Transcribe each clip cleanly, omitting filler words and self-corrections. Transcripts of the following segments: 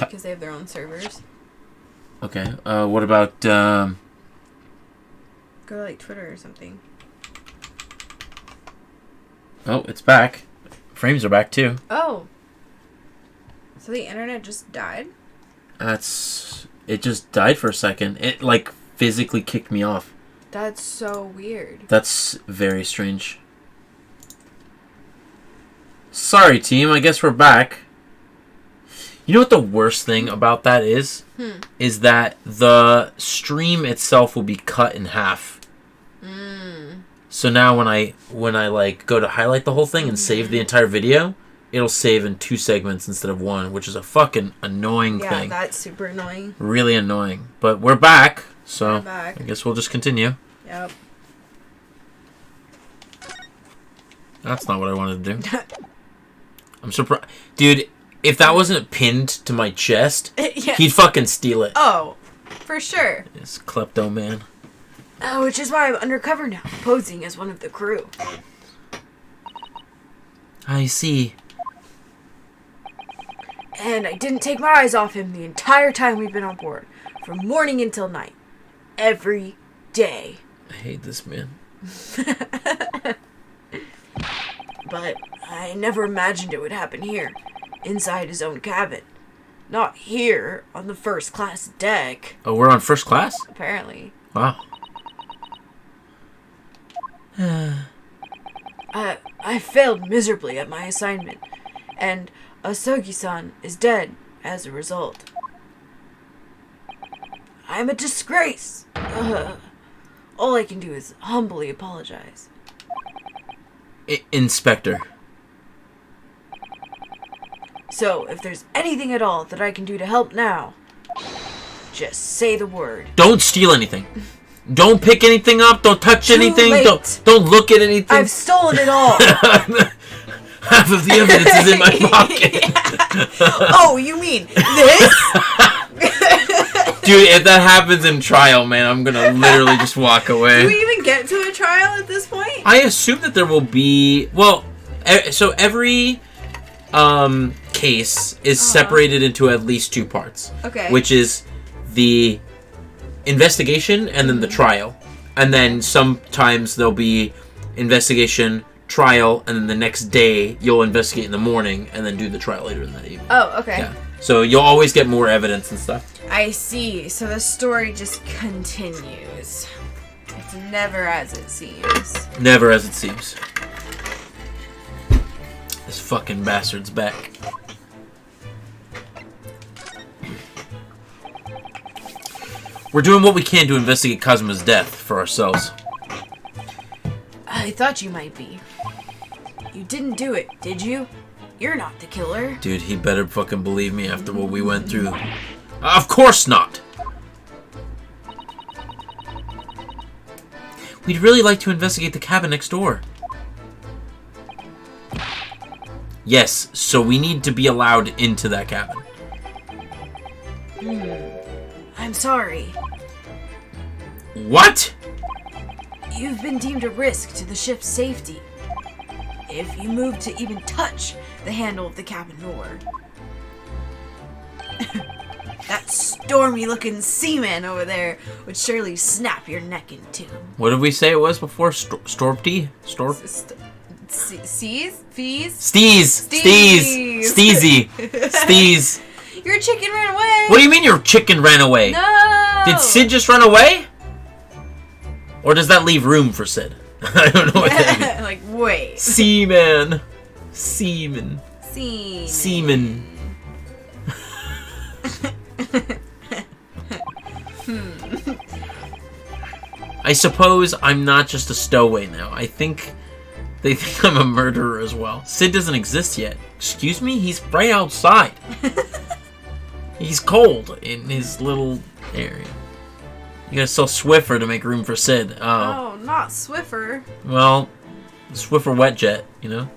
because they have their own servers. Okay. What about Go to like Twitter or something. Oh, it's back. Frames are back too. Oh. So the internet just died? It just died for a second. It like physically kicked me off. That's so weird. That's very strange. Sorry, team. I guess we're back. You know what the worst thing about that is? Is that the stream itself will be cut in half. So now when I like go to highlight the whole thing and save the entire video, it'll save in 2 segments instead of 1, which is a fucking annoying thing. Yeah, that's super annoying. Really annoying. But we're back, so We're back. I guess we'll just continue. Yep. That's not what I wanted to do. I'm surprised. Dude, if that wasn't pinned to my chest, Yeah. he'd fucking steal it. Oh, for sure. This klepto man. Oh, which is why I'm undercover now, posing as one of the crew. I see. And I didn't take my eyes off him the entire time we've been on board. From morning until night. Every day. I hate this man. But I never imagined it would happen here. Inside his own cabin. Not here, on the first class deck. Oh, we're on first class? Apparently. Wow. I failed miserably at my assignment. And Asogi-san is dead as a result. I'm a disgrace. All I can do is humbly apologize. Inspector. So, if there's anything at all that I can do to help now, just say the word. Don't steal anything. Don't pick anything up. Don't touch anything. late. Don't look at anything. I've stolen it all. Half of the evidence is in my pocket. Oh, you mean this? Dude, if that happens in trial, man, I'm gonna literally just walk away. Do we even get to a trial at this point? I assume that there will be... Well, so every case is separated into at least 2 parts. Okay. Which is the investigation and then the trial. And then sometimes there'll be investigation, trial, and then the next day you'll investigate in the morning and then do the trial later in the evening. Oh, okay. Yeah. So you'll always get more evidence and stuff. I see. So the story just continues. It's never as it seems. Never as it seems. This fucking bastard's back. We're doing what we can to investigate Kazuma's death for ourselves. I thought you might be. You didn't do it, did you? You're not the killer. Dude, he better fucking believe me after what we went through. Of course not! We'd really like to investigate the cabin next door. Yes, so we need to be allowed into that cabin. I'm sorry. What? You've been deemed a risk to the ship's safety. If you move to even touch the handle of the cabin door. That stormy-looking seaman over there would surely snap your neck in two. What did we say it was before? Storpty? Seas? Fees? Steez! Steez. Steezy! Steez! Your chicken ran away! What do you mean your chicken ran away? No! Did Sid just run away? Or does that leave room for Sid? I don't know what that means. Like, wait. Seaman. Seaman. Seaman. Seaman. I suppose I'm not just a stowaway now. I think they think I'm a murderer as well. Sid doesn't exist yet. Excuse me? He's right outside. He's cold in his little area. You gotta sell Swiffer to make room for Sid. Oh, not Swiffer. Well, Swiffer Wetjet, you know?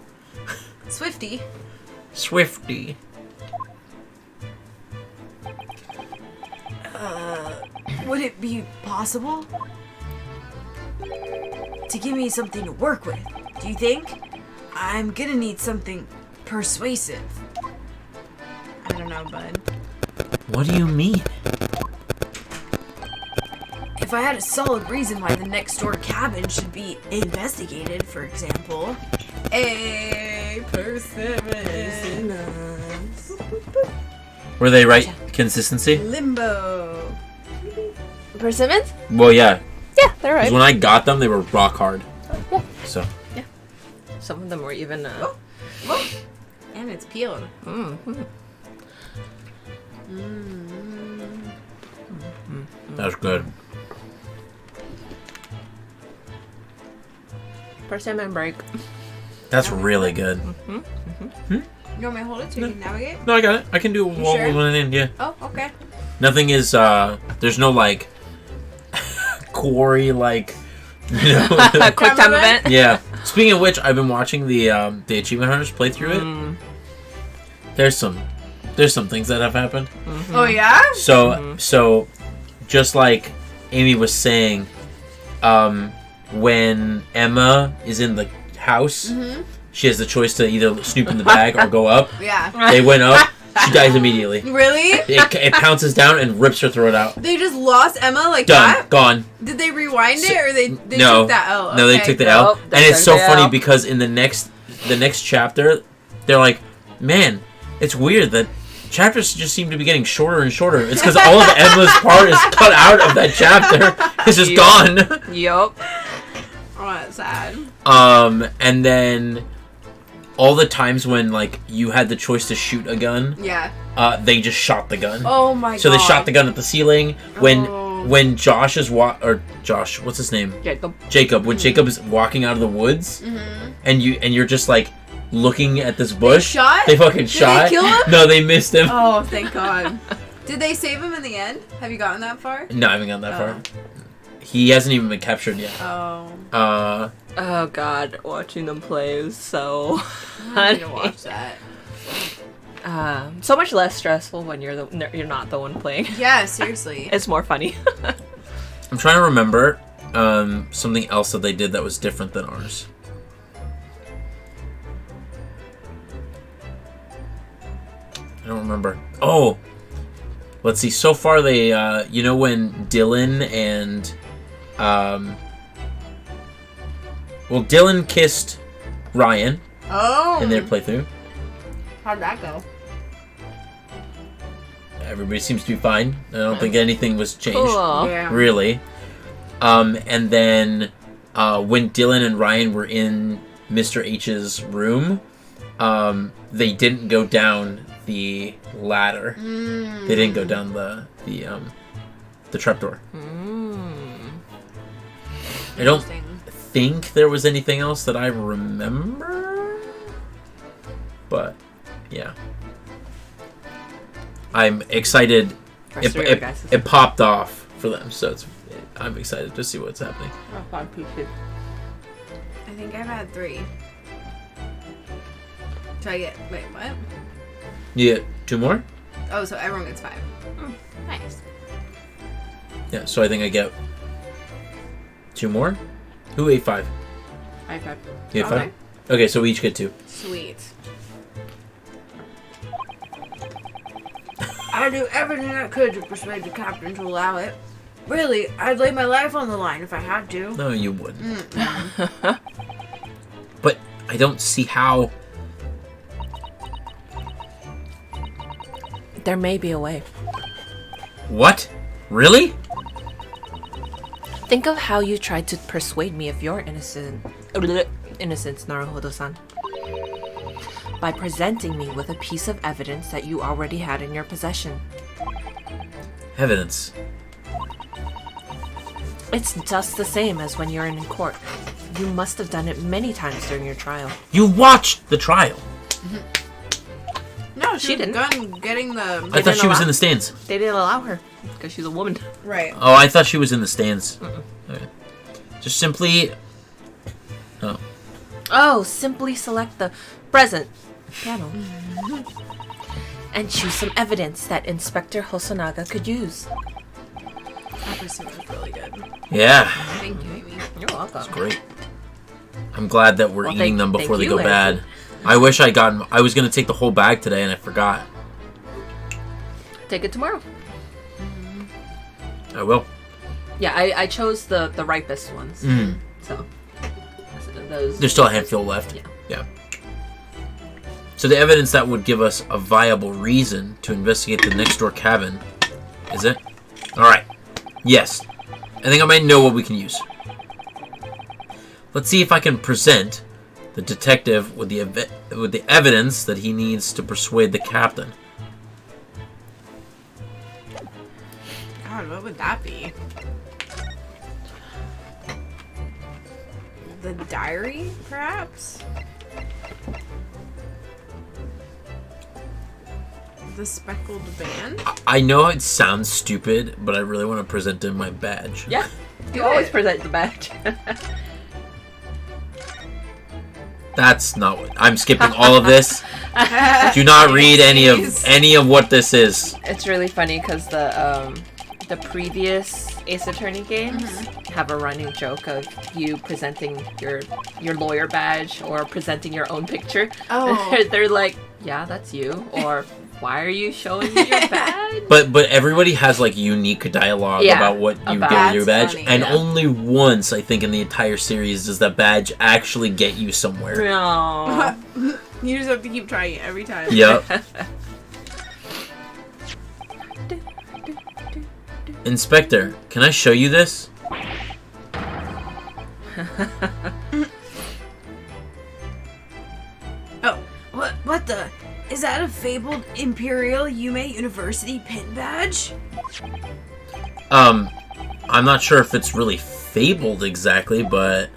Swifty. Swifty. Would it be possible to give me something to work with? Do you think? I'm gonna need something persuasive. I don't know, bud. What do you mean? If I had a solid reason why the next door cabin should be investigated, for example. A persimmons. Were they right? Consistency? Limbo. Persimmons? Well, yeah. Yeah, they're Because right. when I got them, they were rock hard. Yeah. So. Some of them were even. Look. And it's peeled. That was good. Persimmon break. That's really good. You want me to hold it so you can navigate? No, I got it. I can do it You while sure? with one hand, yeah. Oh, okay. Nothing is, there's no, like, quarry, like, you know. Quick time event. Yeah. Speaking of which, I've been watching the Achievement Hunters play through it. There's some things that have happened. Oh, yeah? So, just like Amy was saying, when Emma is in the house, she has the choice to either snoop in the bag or go up. Yeah. They went up. She dies immediately. Really? It pounces down and rips her throat out. They just lost Emma like Done. that? Gone. Did they rewind it or they No. took that L? No, they Okay. took the L. Nope, And they it's took so the funny L. because in the next chapter, they're like, man, it's weird that chapters just seem to be getting shorter and shorter. It's because all of Emma's part is cut out of that chapter. It's just gone. Yup. Oh, that's sad. And then all the times when like you had the choice to shoot a gun, Yeah. they just shot the gun. Oh my god. So they shot the gun at the ceiling when Oh. when Josh is Josh, what's his name? Jacob. When Jacob is walking out of the woods, and you're just like looking at this bush. shot? They fucking Did shot. they kill him? No, they missed him. Oh, thank god. Did they save him in the end? Have you gotten that far? No, I haven't gotten that far. He hasn't even been captured yet. Oh. Oh god, watching them play is so I need to funny. watch that. So much less stressful when you're not the one playing. Yeah, seriously. It's more funny. I'm trying to remember something else that they did that was different than ours. I don't remember. Oh, let's see. So far, they, you know, when Dylan and, Dylan kissed Ryan Oh. in their playthrough. How'd that go? Everybody seems to be fine. I don't think anything was changed. Cool. Yeah. Really. And then when Dylan and Ryan were in Mr. H's room, they didn't go down the ladder. They didn't go down the trapdoor. I don't think there was anything else that I remember, but yeah. I'm excited. It popped off for them, so I'm excited to see what's happening. I think I've had 3. So I get, wait, what? You get 2 more? Oh, so everyone gets 5. Nice. Yeah, so I think I get 2 more. Who ate 5? High 5. You ate 5? Okay. Okay, so we each get 2. Sweet. I'd do everything I could to persuade the captain to allow it. Really, I'd lay my life on the line if I had to. No, you wouldn't. But I don't see how. There may be a way. What? Really? Think of how you tried to persuade me of your innocence, Naruhodo-san. By presenting me with a piece of evidence that you already had in your possession. Evidence. It's just the same as when you're in court. You must have done it many times during your trial. You watched the trial. No, She she was didn't. getting the... I thought she was in the stands. They didn't allow her because she's a woman. Right. Oh, I thought she was in the stands. Okay. Just simply. Oh. Oh, simply select the present panel and choose some evidence that Inspector Hosonaga could use. That person was really good. Yeah. Thank you, Amy. You're welcome. Great. I'm glad that we're Well, eating them thank before they you, go bad. Amy. I wish I was gonna take the whole bag today and I forgot. Take it tomorrow. I will. Yeah, I chose the ripest ones. So those. There's still a handful left. Yeah. So the evidence that would give us a viable reason to investigate the next door cabin, is it? All right. Yes. I think I might know what we can use. Let's see if I can present the detective with the evidence that he needs to persuade the captain. God, what would that be? The diary, perhaps? The speckled band? I know it sounds stupid, but I really want to present him my badge. Yeah. Do You always it. present the badge. That's not what I'm skipping all of this. Do not read any of what this is. It's really funny because the previous Ace Attorney games have a running joke of you presenting your lawyer badge or presenting your own picture. Oh. They're like, yeah, that's you, or why are you showing me your badge? But everybody has like unique dialogue Yeah, about what you about- get with your That's badge, funny, and yeah. only once I think in the entire series does that badge actually get you somewhere. No. You just have to keep trying it every time. Yep. Inspector, can I show you this? Oh, what the? Is that a fabled Imperial Yume University pin badge? I'm not sure if it's really fabled exactly, but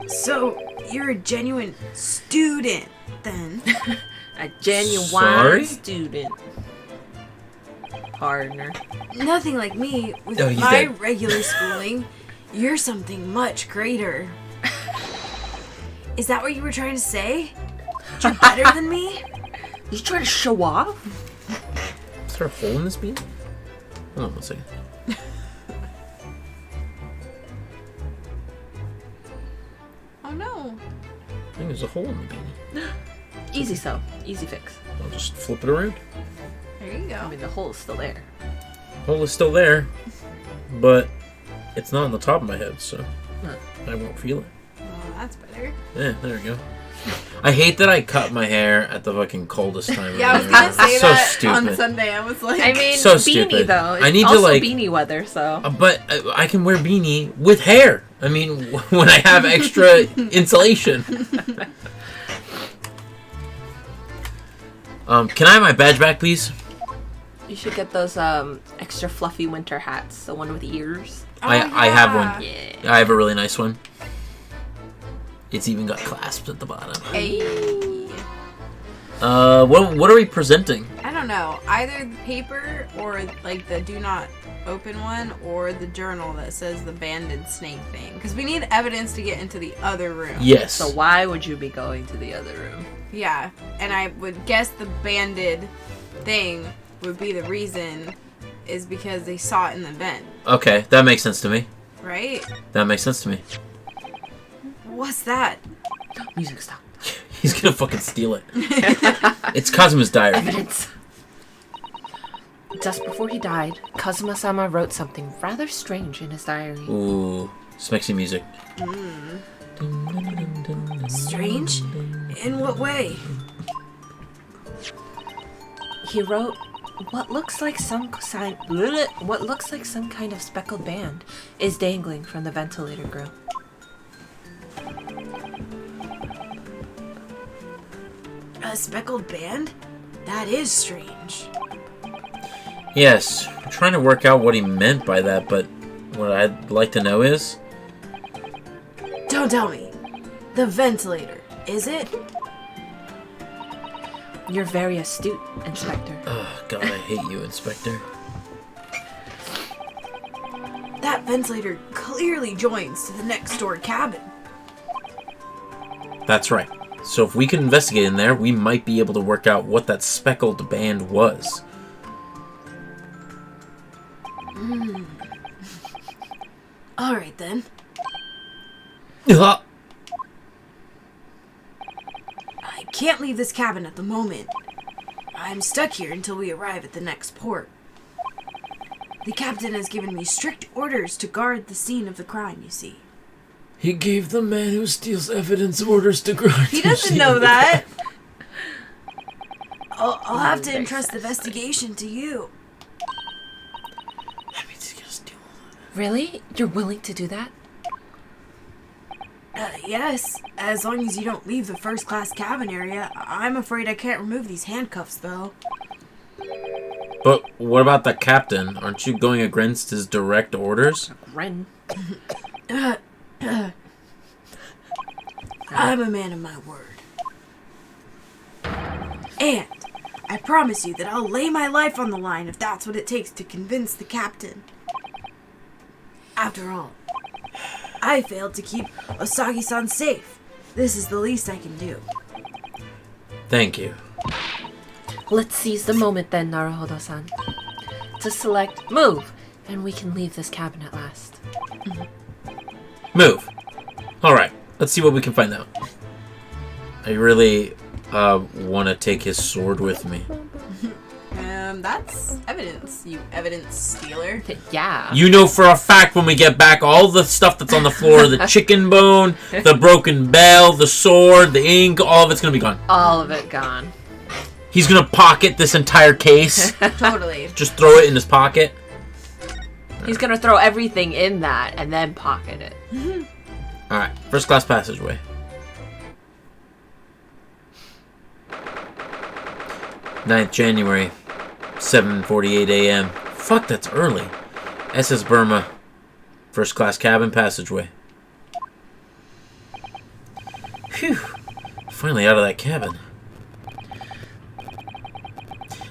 So, you're a genuine student, then? A genuine Sorry? student. Partner. Nothing like me with Oh, he's my dead. regular schooling. You're something much greater. Is that what you were trying to say? You're better than me? You trying to show off? is there a hole in this bean? Hold on one second. Oh no. I think there's a hole in the bean. Easy sew. Easy fix. I'll just flip it around. There you I go. mean, the hole is still there. Hole is still there, but it's not on the top of my head, so I won't feel it. Oh, that's better. Yeah, there we go. I hate that I cut my hair at the fucking coldest time. Yeah, I of was year. gonna say It's so that stupid. on Sunday. I was like, I mean, So beanie stupid. though. It's I need to, also like- beanie weather, so. But I can wear beanie with hair. I mean, when I have extra insulation. Can I have my badge back, please? You should get those extra fluffy winter hats, the one with ears. oh, I have one. Yeah. I have a really nice one. It's even got clasps at the bottom. Hey. What are we presenting? I don't know. Either the paper or like the do not open one or the journal that says the banded snake thing. Because we need evidence to get into the other room. Yes. So why would you be going to the other room? Yeah. And I would guess the banded thing would be the reason is because they saw it in the vent. Okay, that makes sense to me. Right? That makes sense to me. What's that? Music stop. He's gonna fucking steal it. It's Kazuma's diary. Evidence. Just before he died, Kazuma-sama wrote something rather strange in his diary. Ooh, sexy music. Strange? In what way? He wrote, "What looks like some kind of speckled band is dangling from the ventilator grill." A speckled band? That is strange. Yes, I'm trying to work out what he meant by that, but what I'd like to know is... Don't tell me. The ventilator, is it? You're very astute, Inspector. Oh, God, I hate you, Inspector. That ventilator clearly joins to the next door cabin. That's right. So if we can investigate in there, we might be able to work out what that speckled band was. Alright then. Ah! I can't leave this cabin at the moment. I'm stuck here until we arrive at the next port. The captain has given me strict orders to guard the scene of the crime, you see. He gave the man who steals evidence orders to grind. He doesn't know that. I'll have to entrust the investigation to you. That means he's gonna steal all of it. Really? You're willing to do that? Yes, as long as you don't leave the first-class cabin area. I'm afraid I can't remove these handcuffs, though. But what about the captain? Aren't you going against his direct orders? Ren. I'm a man of my word. And I promise you that I'll lay my life on the line if that's what it takes to convince the captain. After all, I failed to keep Osagi-san safe. This is the least I can do. Thank you. Let's seize the moment then, Naruhodo-san. To select move, and we can leave this cabin at last. Move. Alright, let's see what we can find out. I really want to take his sword with me. That's evidence, you evidence stealer. Yeah. You know for a fact when we get back, all the stuff that's on the floor, the chicken bone, the broken bell, the sword, the ink, all of it's going to be gone. All of it gone. He's going to pocket this entire case. Totally. Just throw it in his pocket. He's gonna throw everything in that and then pocket it. Alright, first class passageway. 9th January, 7:48 a.m. Fuck, that's early. SS Burma, first class cabin passageway. Phew, finally out of that cabin.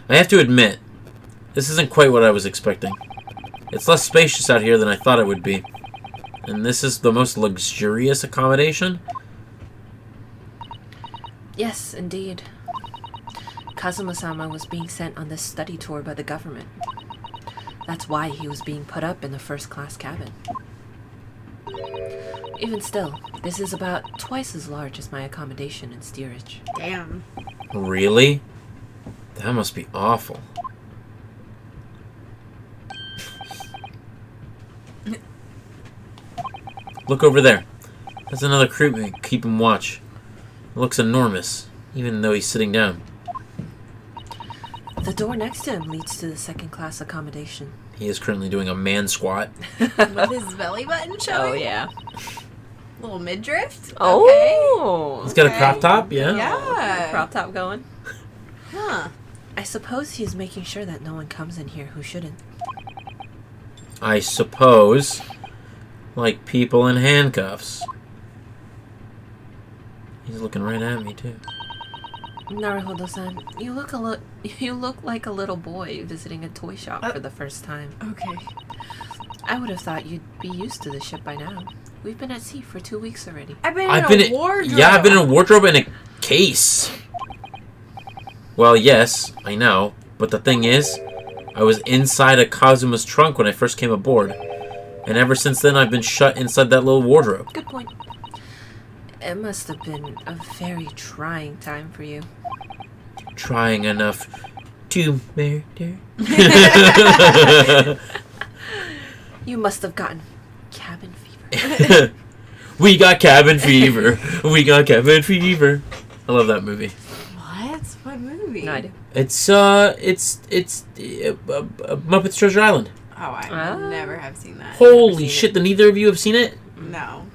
I have to admit, this isn't quite what I was expecting. It's less spacious out here than I thought it would be. And this is the most luxurious accommodation? Yes, indeed. Kazuma-sama was being sent on this study tour by the government. That's why he was being put up in the first-class cabin. Even still, this is about twice as large as my accommodation in steerage. Damn. Really? That must be awful. Look over there. That's another crewmate keeping watch. It looks enormous, even though he's sitting down. The door next to him leads to the second-class accommodation. He is currently doing a man squat. With his belly button showing? Oh, yeah. Little midriff? Oh! He's got a crop top, yeah? Yeah. Crop top going. Huh. I suppose he's making sure that no one comes in here who shouldn't. I suppose. Like people in handcuffs. He's looking right at me, too. Naruhodo-san, you look like a little boy visiting a toy shop for the first time. Okay. I would have thought you'd be used to the ship by now. We've been at sea for 2 weeks already. I've been I've in been a wardrobe. Yeah, I've been in a wardrobe and a case. Well, yes, I know. But the thing is, I was inside a Kazuma's trunk when I first came aboard. And ever since then, I've been shut inside that little wardrobe. Good point. It must have been a very trying time for you. Trying enough to murder. You must have gotten cabin fever. We got cabin fever. We got cabin fever. I love that movie. What? What movie? No idea. It's Muppets Treasure Island. Oh, I Ah. never have seen that. Holy seen shit! Then neither of you have seen it? No.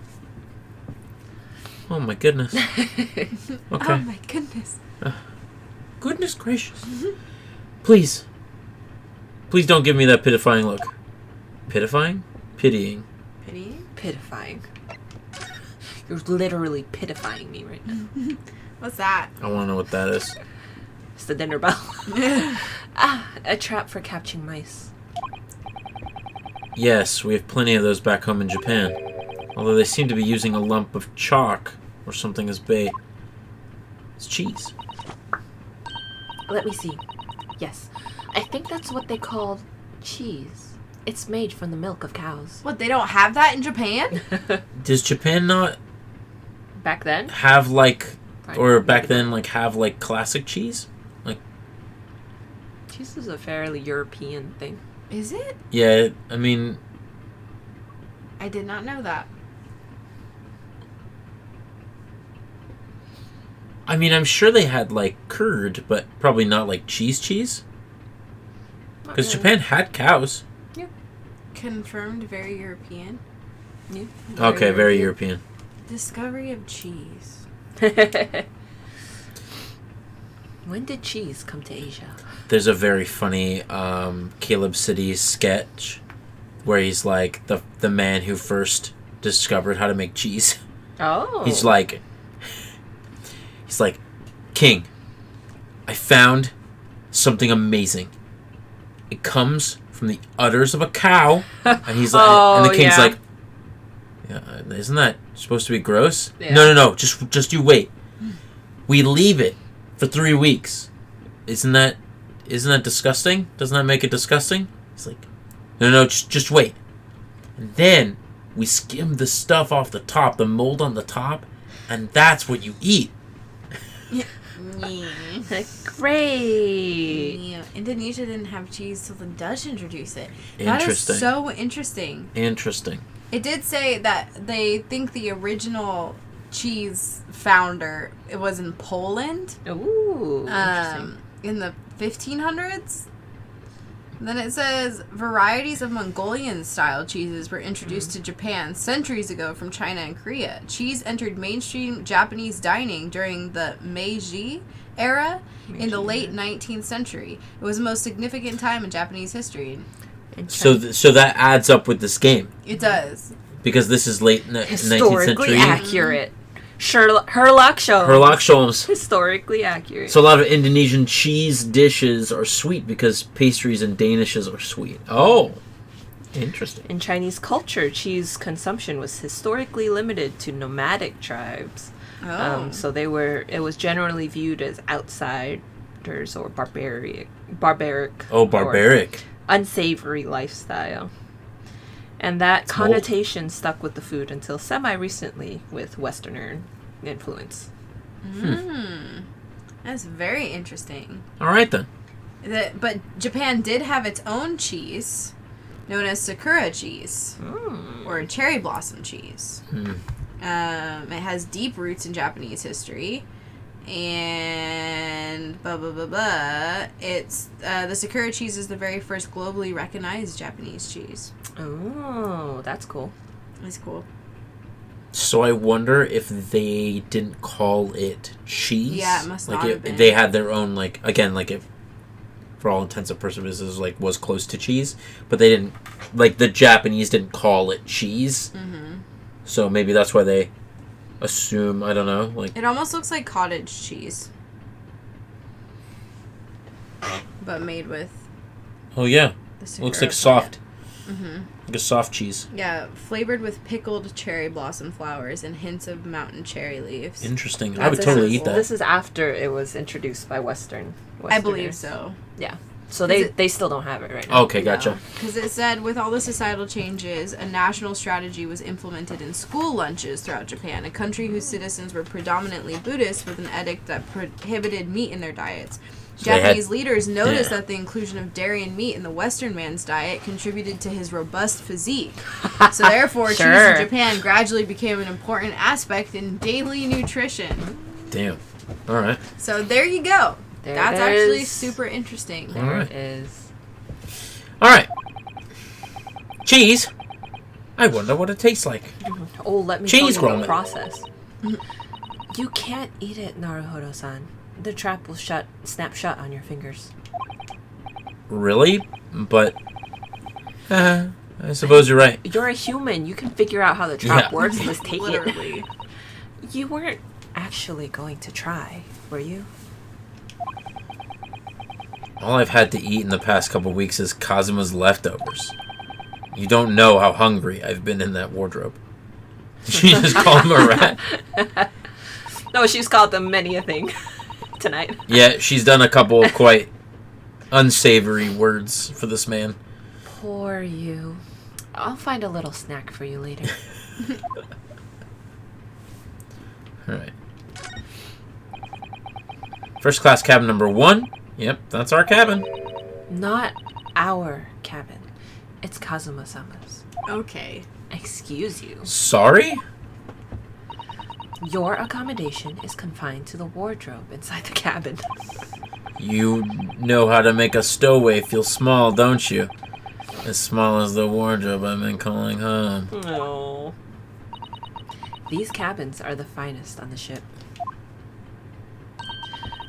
Oh my goodness. Okay. Oh my goodness. Goodness gracious. Please. Please don't give me that pitifying look. Pitifying? Pitying. Pity? Pitifying. You're literally pitifying me right now. What's that? I want to know what that is. It's the dinner bell. A trap for catching mice. Yes, we have plenty of those back home in Japan. Although they seem to be using a lump of chalk or something as bait. It's cheese. Let me see. Yes, I think that's what they call cheese. It's made from the milk of cows. What, they don't have that in Japan? Does Japan not Back then? have like, Fine. or back then like have like classic cheese? Like Cheese is a fairly European thing. Is it? Yeah, I mean, I did not know that. I'm sure they had like curd, but probably not like cheese. Because Japan had cows. Confirmed, very European. Yeah. Okay, very European. Discovery of cheese. When did cheese come to Asia? There's a very funny Caleb City sketch where he's like the man who first discovered how to make cheese. Oh. He's like, King, I found something amazing. It comes from the udders of a cow. And he's like, and the king's like, yeah, isn't that supposed to be gross? Yeah. No. Just you wait. We leave it for 3 weeks. Isn't that disgusting? Doesn't that make it disgusting? He's like, no, just wait. And then we skim the stuff off the top, the mold on the top, and that's what you eat. Great. Yeah. Indonesia didn't have cheese till the Dutch introduced it. Interesting. That is so interesting. Interesting. It did say that they think the original cheese founder, it was in Poland. Ooh. Interesting. In the 1500s. Then it says varieties of Mongolian-style cheeses were introduced to Japan centuries ago from China and Korea. Cheese entered mainstream Japanese dining during the Meiji era in the late 19th century. It was the most significant time in Japanese history. So that adds up with this game. It does. Because this is late 19th Historically century. accurate. Herlock Sholmes. Historically accurate. So a lot of Indonesian cheese dishes are sweet because pastries and danishes are sweet. Oh, interesting. In Chinese culture, cheese consumption was historically limited to nomadic tribes. Oh. So it was generally viewed as outsiders or barbaric. Oh, barbaric. Or unsavory lifestyle. And that connotation stuck with the food until semi-recently with Westerner influence. That's very interesting. All right, then. But Japan did have its own cheese, known as Sakura cheese, or cherry blossom cheese. It has deep roots in Japanese history, and It's the Sakura cheese is the very first globally recognized Japanese cheese. Oh, that's cool. That's cool. So I wonder if they didn't call it cheese. Yeah, it must like not have been. They had their own if for all intents and purposes was close to cheese, but they didn't the Japanese didn't call it cheese. Mm-hmm. So maybe that's why they assume, I don't know, it almost looks like cottage cheese, but made with. Oh yeah, looks like soft. Mm-hmm. Like a soft cheese. Yeah, flavored with pickled cherry blossom flowers and hints of mountain cherry leaves. Interesting. I would totally eat that. This is after it was introduced by Westerners. I believe so. Yeah. So they still don't have it right now. Okay, gotcha. Because it said, with all the societal changes, a national strategy was implemented in school lunches throughout Japan, a country whose citizens were predominantly Buddhist with an edict that prohibited meat in their diets. Japanese leaders noticed that the inclusion of dairy and meat in the Western man's diet contributed to his robust physique. So therefore, cheese in Japan gradually became an important aspect in daily nutrition. Damn. All right. So there you go. That's actually super interesting. There it is. All right. Cheese. I wonder what it tastes like. Oh, let me cheese tell you grommet. the process. You can't eat it, Naruhodo-san. The trap will snap shut on your fingers. Really? But I suppose you're right. You're a human. You can figure out how the trap works and just take Literally. it. You weren't actually going to try, were you? All I've had to eat in the past couple weeks is Kazuma's leftovers. You don't know how hungry I've been in that wardrobe. Did you just call him a rat? No, she's called them many a thing tonight. Yeah, she's done a couple of quite unsavory words for this man. Poor you. I'll find a little snack for you later. Alright. First class cabin number 1. Yep, that's our cabin. Not our cabin. It's Kazuma-sama's. Okay. Excuse you. Sorry? Your accommodation is confined to the wardrobe inside the cabin. You know how to make a stowaway feel small, don't you? As small as the wardrobe I've been calling home. No. These cabins are the finest on the ship.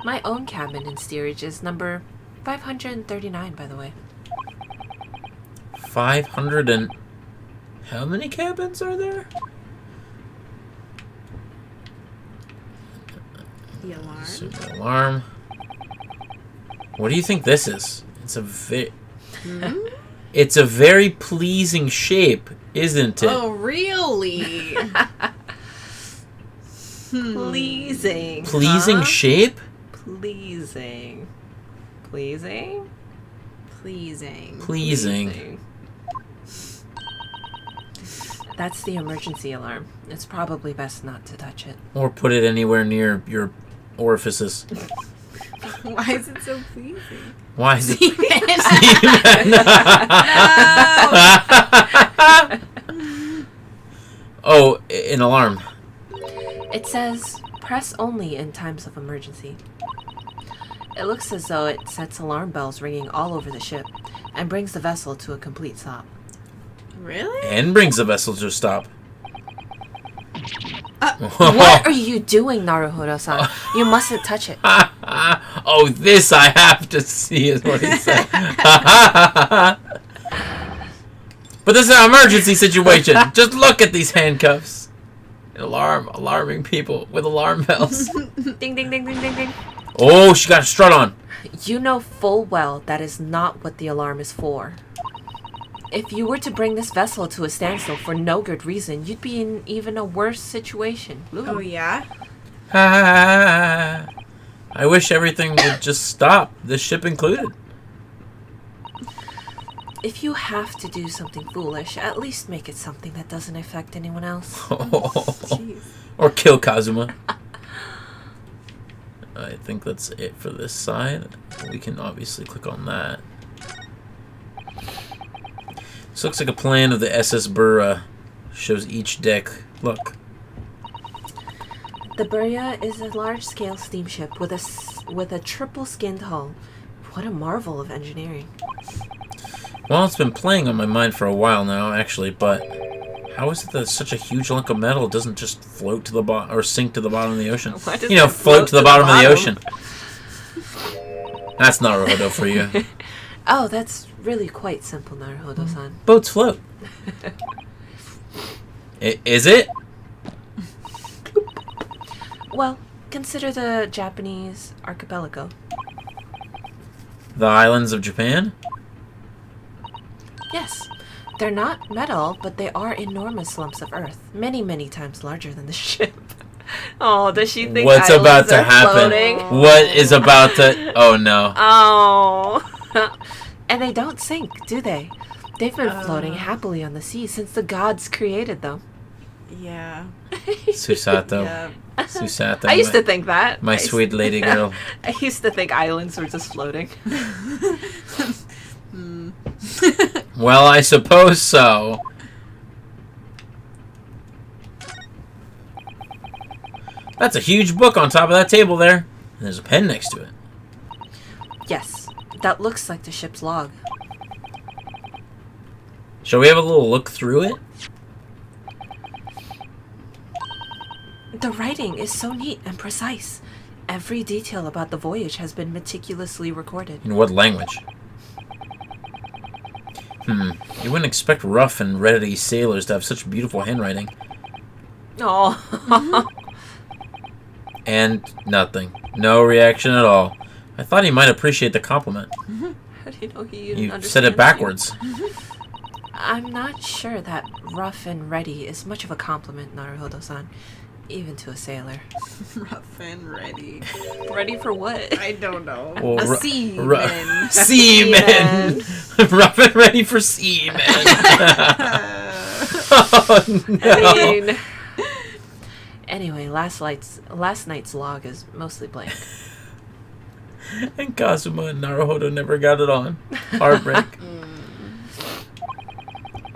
My own cabin in steerage is number 539, by the way. 500 and... How many cabins are there? The alarm. Super alarm. What do you think this is? It's a very pleasing shape, isn't it? Oh, really? Pleasing. Pleasing huh? shape? Pleasing. Pleasing? Pleasing. Pleasing. That's the emergency alarm. It's probably best not to touch it. Or put it anywhere near your orifices. Why is it so pleasing? Why is it... Oh, an alarm. It says, press only in times of emergency. It looks as though it sets alarm bells ringing all over the ship and brings the vessel to a complete stop. Really? And brings the vessel to a stop. What are you doing, Naruhodo-san? You mustn't touch it. Oh, this I have to see is what he said. But this is an emergency situation. Just look at these handcuffs. Alarming people with alarm bells. Ding, ding, ding, ding, ding, ding. Oh, she got a strut on. You know full well that is not what the alarm is for. If you were to bring this vessel to a standstill for no good reason, you'd be in even a worse situation. Ooh. Oh, yeah? I wish everything would just stop, this ship included. If you have to do something foolish, at least make it something that doesn't affect anyone else. Jeez. Or kill Kazuma. I think that's it for this side. We can obviously click on that. This looks like a plan of the SS Burra. Shows each deck. Look. The Burya is a large-scale steamship with a triple-skinned hull. What a marvel of engineering. Well, it's been playing on my mind for a while now, actually, but how is it that such a huge hunk of metal doesn't just float to the bottom or sink to the bottom of the ocean? You know, float to the bottom of the ocean. That's Naruhodo for you. Oh, that's really quite simple, Naruhodo-san. Boats float. Is it? Well, consider the Japanese archipelago. The islands of Japan? Yes. They're not metal, but they are enormous lumps of earth. Many, many times larger than the ship. Oh, does she think what's islands about to are happen? floating? What is about to... Oh, no. Oh. And they don't sink, do they? They've been floating happily on the sea since the gods created them. Yeah. Susato. Yeah. Susato. I used to think that. My sweet lady girl. I used to think islands were just floating. Well, I suppose so. That's a huge book on top of that table there. And there's a pen next to it. Yes, that looks like the ship's log. Shall we have a little look through it? The writing is so neat and precise. Every detail about the voyage has been meticulously recorded. In what language? You wouldn't expect rough and ready sailors to have such beautiful handwriting. Oh. And nothing. No reaction at all. I thought he might appreciate the compliment. How do you know he You understands said it backwards. I'm not sure that rough and ready is much of a compliment, Naruhodo-san. Even to a sailor. Rough and ready. Ready for what? I don't know. Well, A seaman. Seamen! Rough and ready for seamen! Oh, no. I mean... Anyway, last night's log is mostly blank. And Kazuma and Naruhodo never got it on. Heartbreak.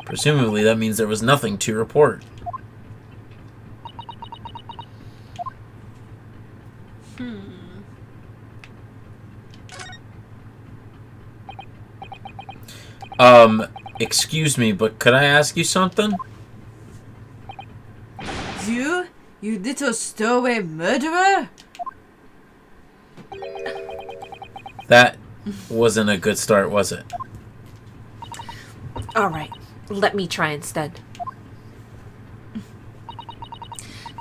Presumably, that means there was nothing to report. Excuse me, but could I ask you something? You little stowaway murderer? That wasn't a good start, was it? All right, let me try instead.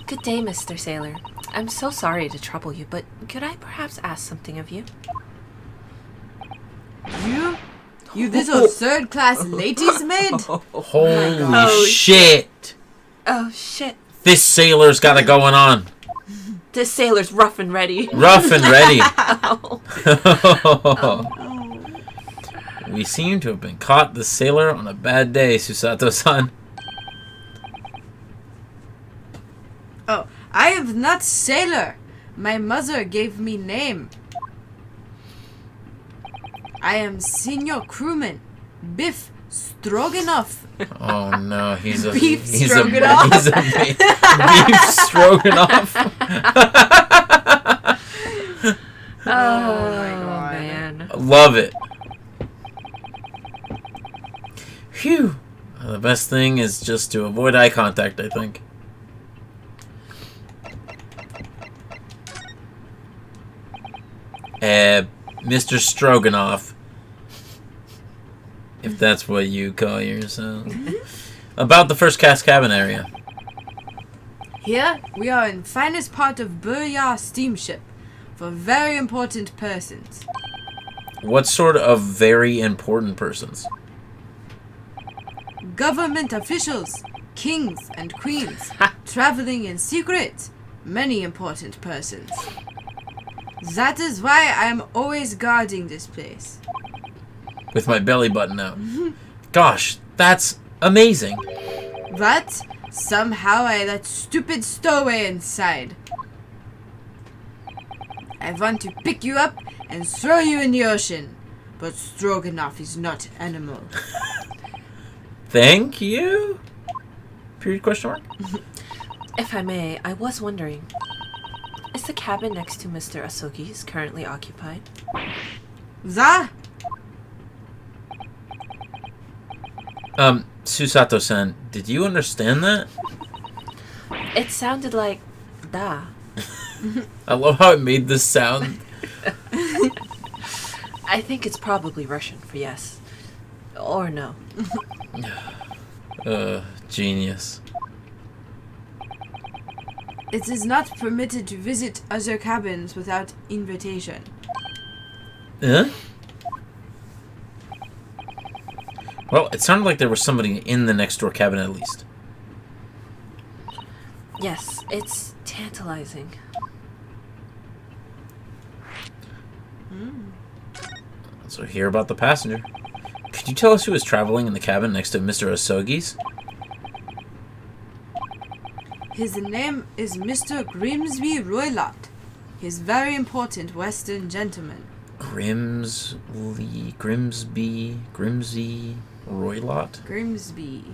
Good day, Mr. Sailor. I'm so sorry to trouble you, but could I perhaps ask something of you? You little third-class ladies maid? Holy shit! Oh, shit. This sailor's got it going on. This sailor's rough and ready. Rough and ready. Oh. We seem to have been caught, the sailor, on a bad day, Susato-san. Oh, I am not sailor. My mother gave me name. I am senior crewman, Biff Stroganoff. Oh no, he's a Beef he's stroganoff. He's a beef stroganoff. Oh, my God. man. Love it. Phew. The best thing is just to avoid eye contact, I think. Mr. Stroganoff. If that's what you call yourself. About the first cast cabin area. Here we are in finest part of Burya steamship for very important persons. What sort of very important persons? Government officials, kings and queens, traveling in secret, many important persons. That is why I am always guarding this place. With my belly button out. Gosh, that's amazing. But somehow I let stupid stowaway inside. I want to pick you up and throw you in the ocean, but Stroganoff is not animal. Thank you? Period question mark? If I may, I was wondering, is the cabin next to Mr. Asogi's currently occupied? Susato-san, did you understand that? It sounded like da. I love how it made this sound. I think it's probably Russian for yes. Or no. Genius. It is not permitted to visit other cabins without invitation. Huh? Well, it sounded like there was somebody in the next door cabin at least. Yes, it's tantalizing. So hear about the passenger. Could you tell us who was traveling in the cabin next to Mr. Asogi's? His name is Mr. Grimsby Roylott. He's very important Western gentleman. Grimsby Roylott? Grimsby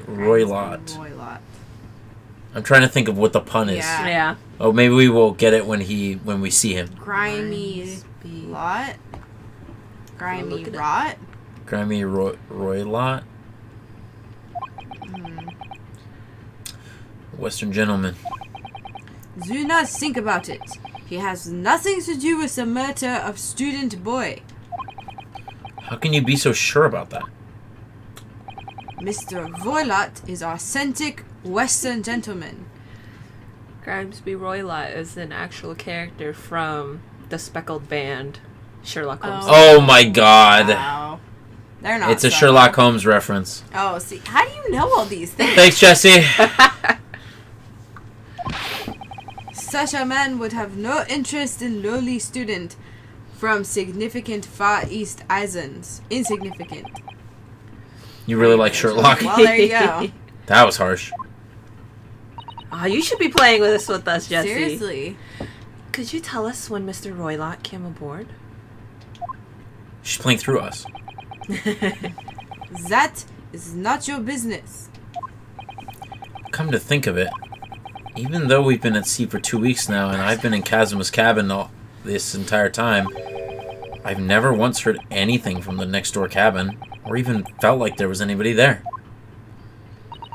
Roylott. Roylott. I'm trying to think of what the pun is. Yeah. Yeah. Oh, maybe we will get it when we see him. Grimy lot. Grimy look it up. rot. Grimy Roylott. Western gentleman. Do not think about it. He has nothing to do with the murder of student boy. How can you be so sure about that? Mr. Roylott is authentic Western gentleman. Grimsby Roylott is an actual character from the Speckled Band, Sherlock Holmes. Oh my god. Wow. They're not It's a subtle. Sherlock Holmes reference. Oh, see, how do you know all these things? Thanks, Jesse. Such a man would have no interest in lowly student from significant Far East islands. Insignificant. You really like Sherlock? Well, there you go. That was harsh. Oh, you should be playing with us, Jesse. Seriously. Could you tell us when Mr. Roylott came aboard? She's playing through us. That is not your business. Come to think of it, even though we've been at sea for 2 weeks now, and I've been in Kazuma's cabin this entire time, I've never once heard anything from the next door cabin, or even felt like there was anybody there.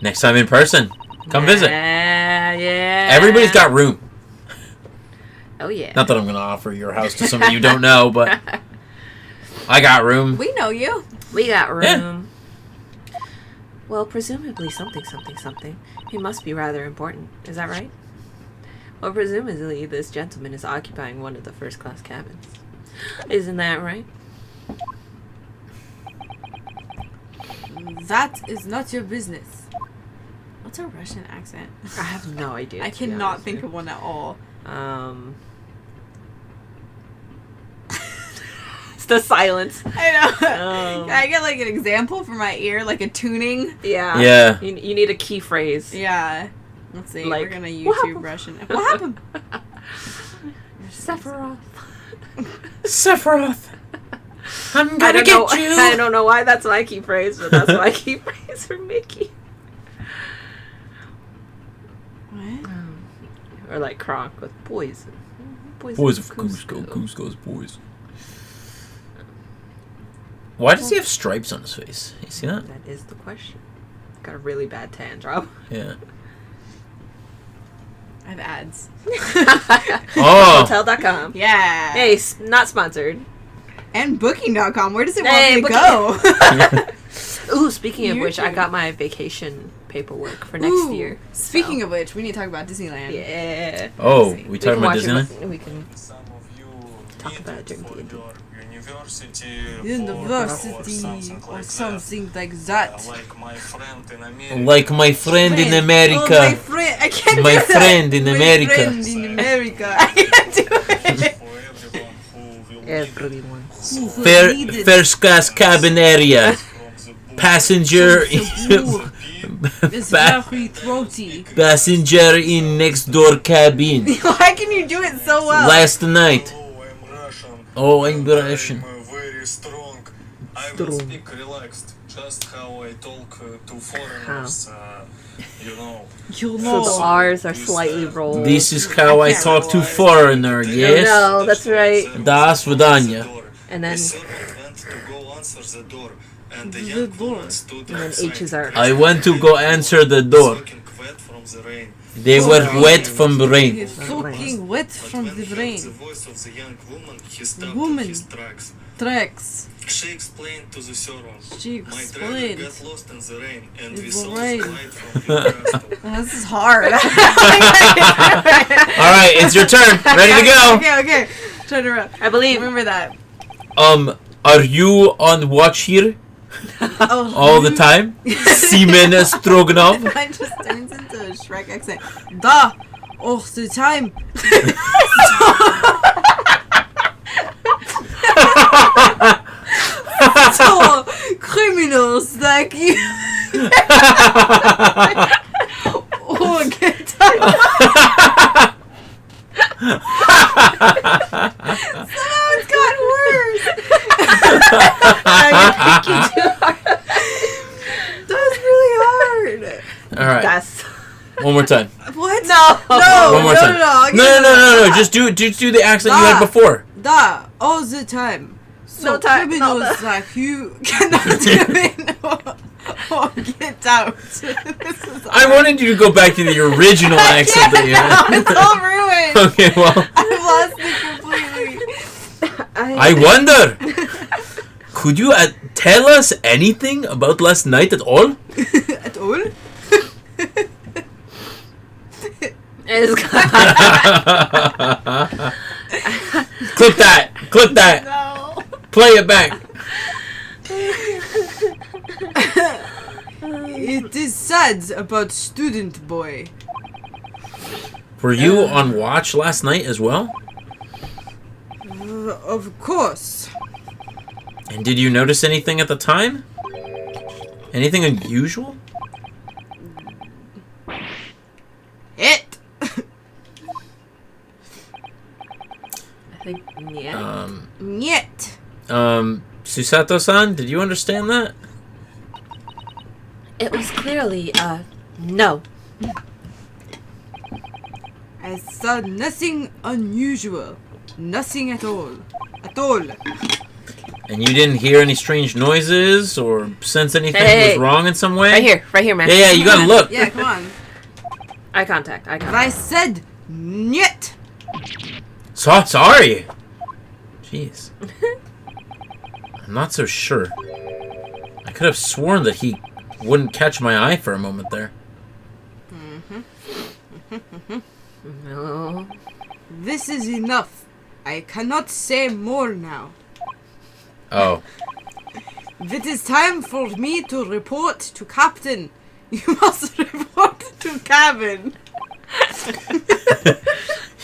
Next time in person, come visit. Yeah. Everybody's got room. Oh, yeah. Not that I'm going to offer your house to somebody you don't know, but I got room. We know you. We got room. Yeah. Well, presumably something. He must be rather important. Is that right? Well, presumably this gentleman is occupying one of the first-class cabins. Isn't that right? That is not your business. What's a Russian accent? I have no idea. I cannot think of one at all. It's the silence. I know. Can I get like an example for my ear, like a tuning? Yeah. Yeah. You need a key phrase. Yeah. Let's see. Like, we're gonna YouTube Russian. What happened? Sephiroth. Sephiroth. I'm gonna get you. I don't know why that's my key phrase, but that's my key phrase for Mickey. What? Or like Kronk with poison. Boys of Cusco. Cusco's boys. Why does he have stripes on his face? You see that? That is the question. Got a really bad tan job. Yeah. I have ads. Oh. Hotel.com. Yeah. Hey, not sponsored. And Booking.com. Where does it Hey, want me to go? Ooh, speaking of which, I YouTube. got my vacation paperwork for next year. Speaking of which, we need to talk about Disneyland. Yeah. Oh, see. we talking about Disneyland? We can talk about it during D&D. University or something like that. Like my friend in Oh, my America. friend. I can't My do that. friend in America. My friend in America. I can't do it. Everyone. First class cabin area. Passenger It's very throaty. passenger in next door cabin. Why can you do it so well? Last night. Oh, I'm Russian. Very strong. I will speak relaxed, just how I talk to foreigners. You know. You So know. the R's are slightly rolled. This is how I talk to foreigner, yes? No, that's right. Da svidanya. And then, Servant went to go answer the door, and the The young door. woman stood and then outside, H's are. I went to go answer the door. soaking wet from the rain. They were wet from the rain. He's soaking wet But from when the he heard rain. the voice of the young woman, he stopped Woman. his tracks. Tracks. She explained to the servant, She "My driver explained. got lost in the rain, and It we was saw the rain." light from your castle." This is hard. Alright, it's your turn. Ready to go. Okay. Turn around. I believe. Remember that. Are you on watch here Oh, all the time? Seaman Stroganov? Mine just turns into a Shrek accent. Da! All the time. So, criminals like you. Oh, get out. Somehow it's gotten worse. That's really hard. Alright, That's. one more time. What? No. One more time. I'll get No. it. Just do the accent you had Ah. before. Da, all the time. So No time, no criminals time. like you cannot come in or get out. This is I wanted you to go back to the original accent that you now. had. It's all ruined. Okay, well, I've lost it completely. I wonder. Could you tell us anything about last night at all? At all? Clip that. No. Play it back. It is sad about student boy. Were you on watch last night as well? Of course. And did you notice anything at the time? Anything unusual? Yeah. Niet. Susato-san, did you understand that? It was clearly, no. I saw nothing unusual. Nothing at all. At all. And you didn't hear any strange noises or sense anything Hey. was wrong in some way? Right here, man. Yeah, you gotta look. Yeah, come on. Eye contact. I said niet. Sorry. Jeez. I'm not so sure. I could have sworn that he wouldn't catch my eye for a moment there. No. This is enough. I cannot say more now. Oh. It is time for me to report to Captain. You must report to cabin.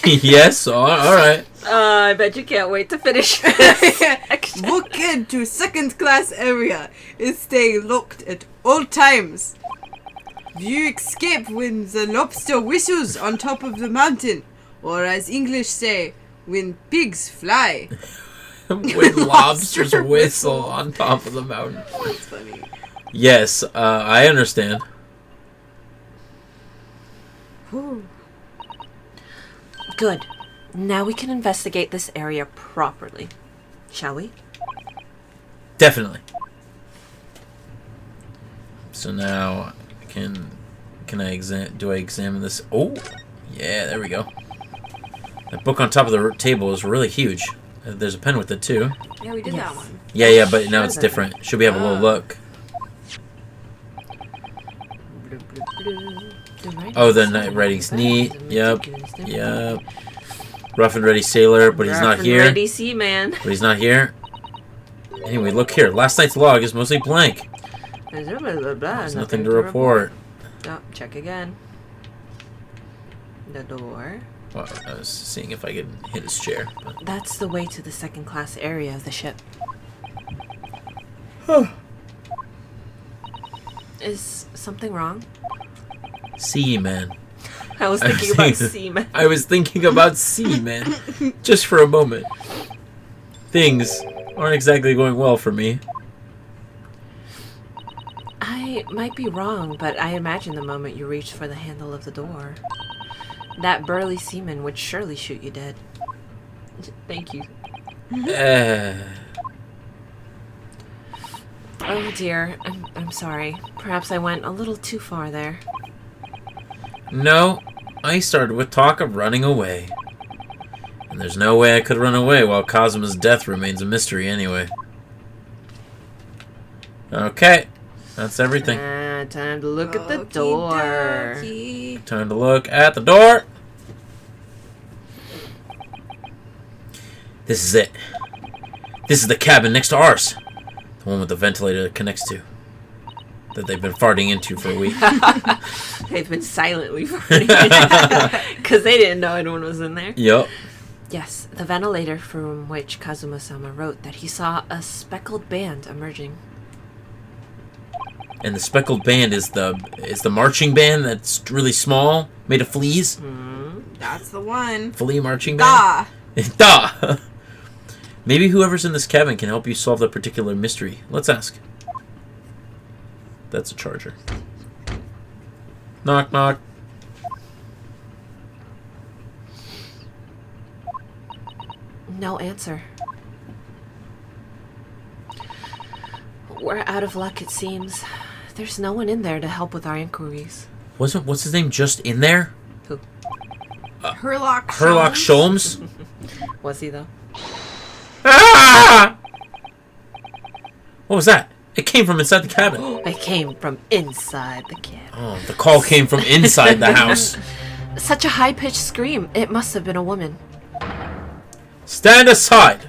Yes, alright. I bet you can't wait to finish. Walk into second class area and stay locked at all times. You escape when the lobster whistles on top of the mountain, or as English say, when pigs fly. When lobsters whistle on top of the mountain. That's funny. Yes, I understand. Whew. Good. Now we can investigate this area properly. Shall we? Definitely. So now, can I examine this? Oh, yeah, there we go. That book on top of the table is really huge. There's a pen with it too. Yeah, we did that one. Yeah, but now it's different. Should we have a little look? Oh, the night writing's neat. Yep. Rough and ready sailor, but he's not here. Ready seaman. But he's not here. Anyway, look here. Last night's log is mostly blank. There's nothing to report. Oh, check again. The door. Well, I was seeing if I could hit his chair. But... That's the way to the second class area of the ship. Is something wrong? Seaman. I was thinking about seaman. I was thinking about Seaman. Just for a moment. Things aren't exactly going well for me. I might be wrong, but I imagine the moment you reached for the handle of the door, that burly seaman would surely shoot you dead. Thank you. Oh dear, I'm sorry. Perhaps I went a little too far there. No, I started with talk of running away. And there's no way I could run away while Kazuma's death remains a mystery anyway. Okay, that's everything. Time to look at the door. Time to look at the door. This is it. This is the cabin next to ours. The one with the ventilator that connects to. That they've been farting into for a week. They've been silently farting. Because they didn't know anyone was in there. Yup. Yes, the ventilator from which Kazuma-sama wrote that he saw a speckled band emerging. And the speckled band is the marching band that's really small, made of fleas. That's the one. Flea marching band. Da. Maybe whoever's in this cabin can help you solve that particular mystery. Let's ask. That's a charger. Knock, knock. No answer. We're out of luck, it seems. There's no one in there to help with our inquiries. What's his name just in there? Who? Herlock Sholmes? Was he, though? Ah! What was that? It came from inside the cabin. It came from inside the cabin. Oh, the call came from inside the house. Such a high-pitched scream. It must have been a woman. Stand aside.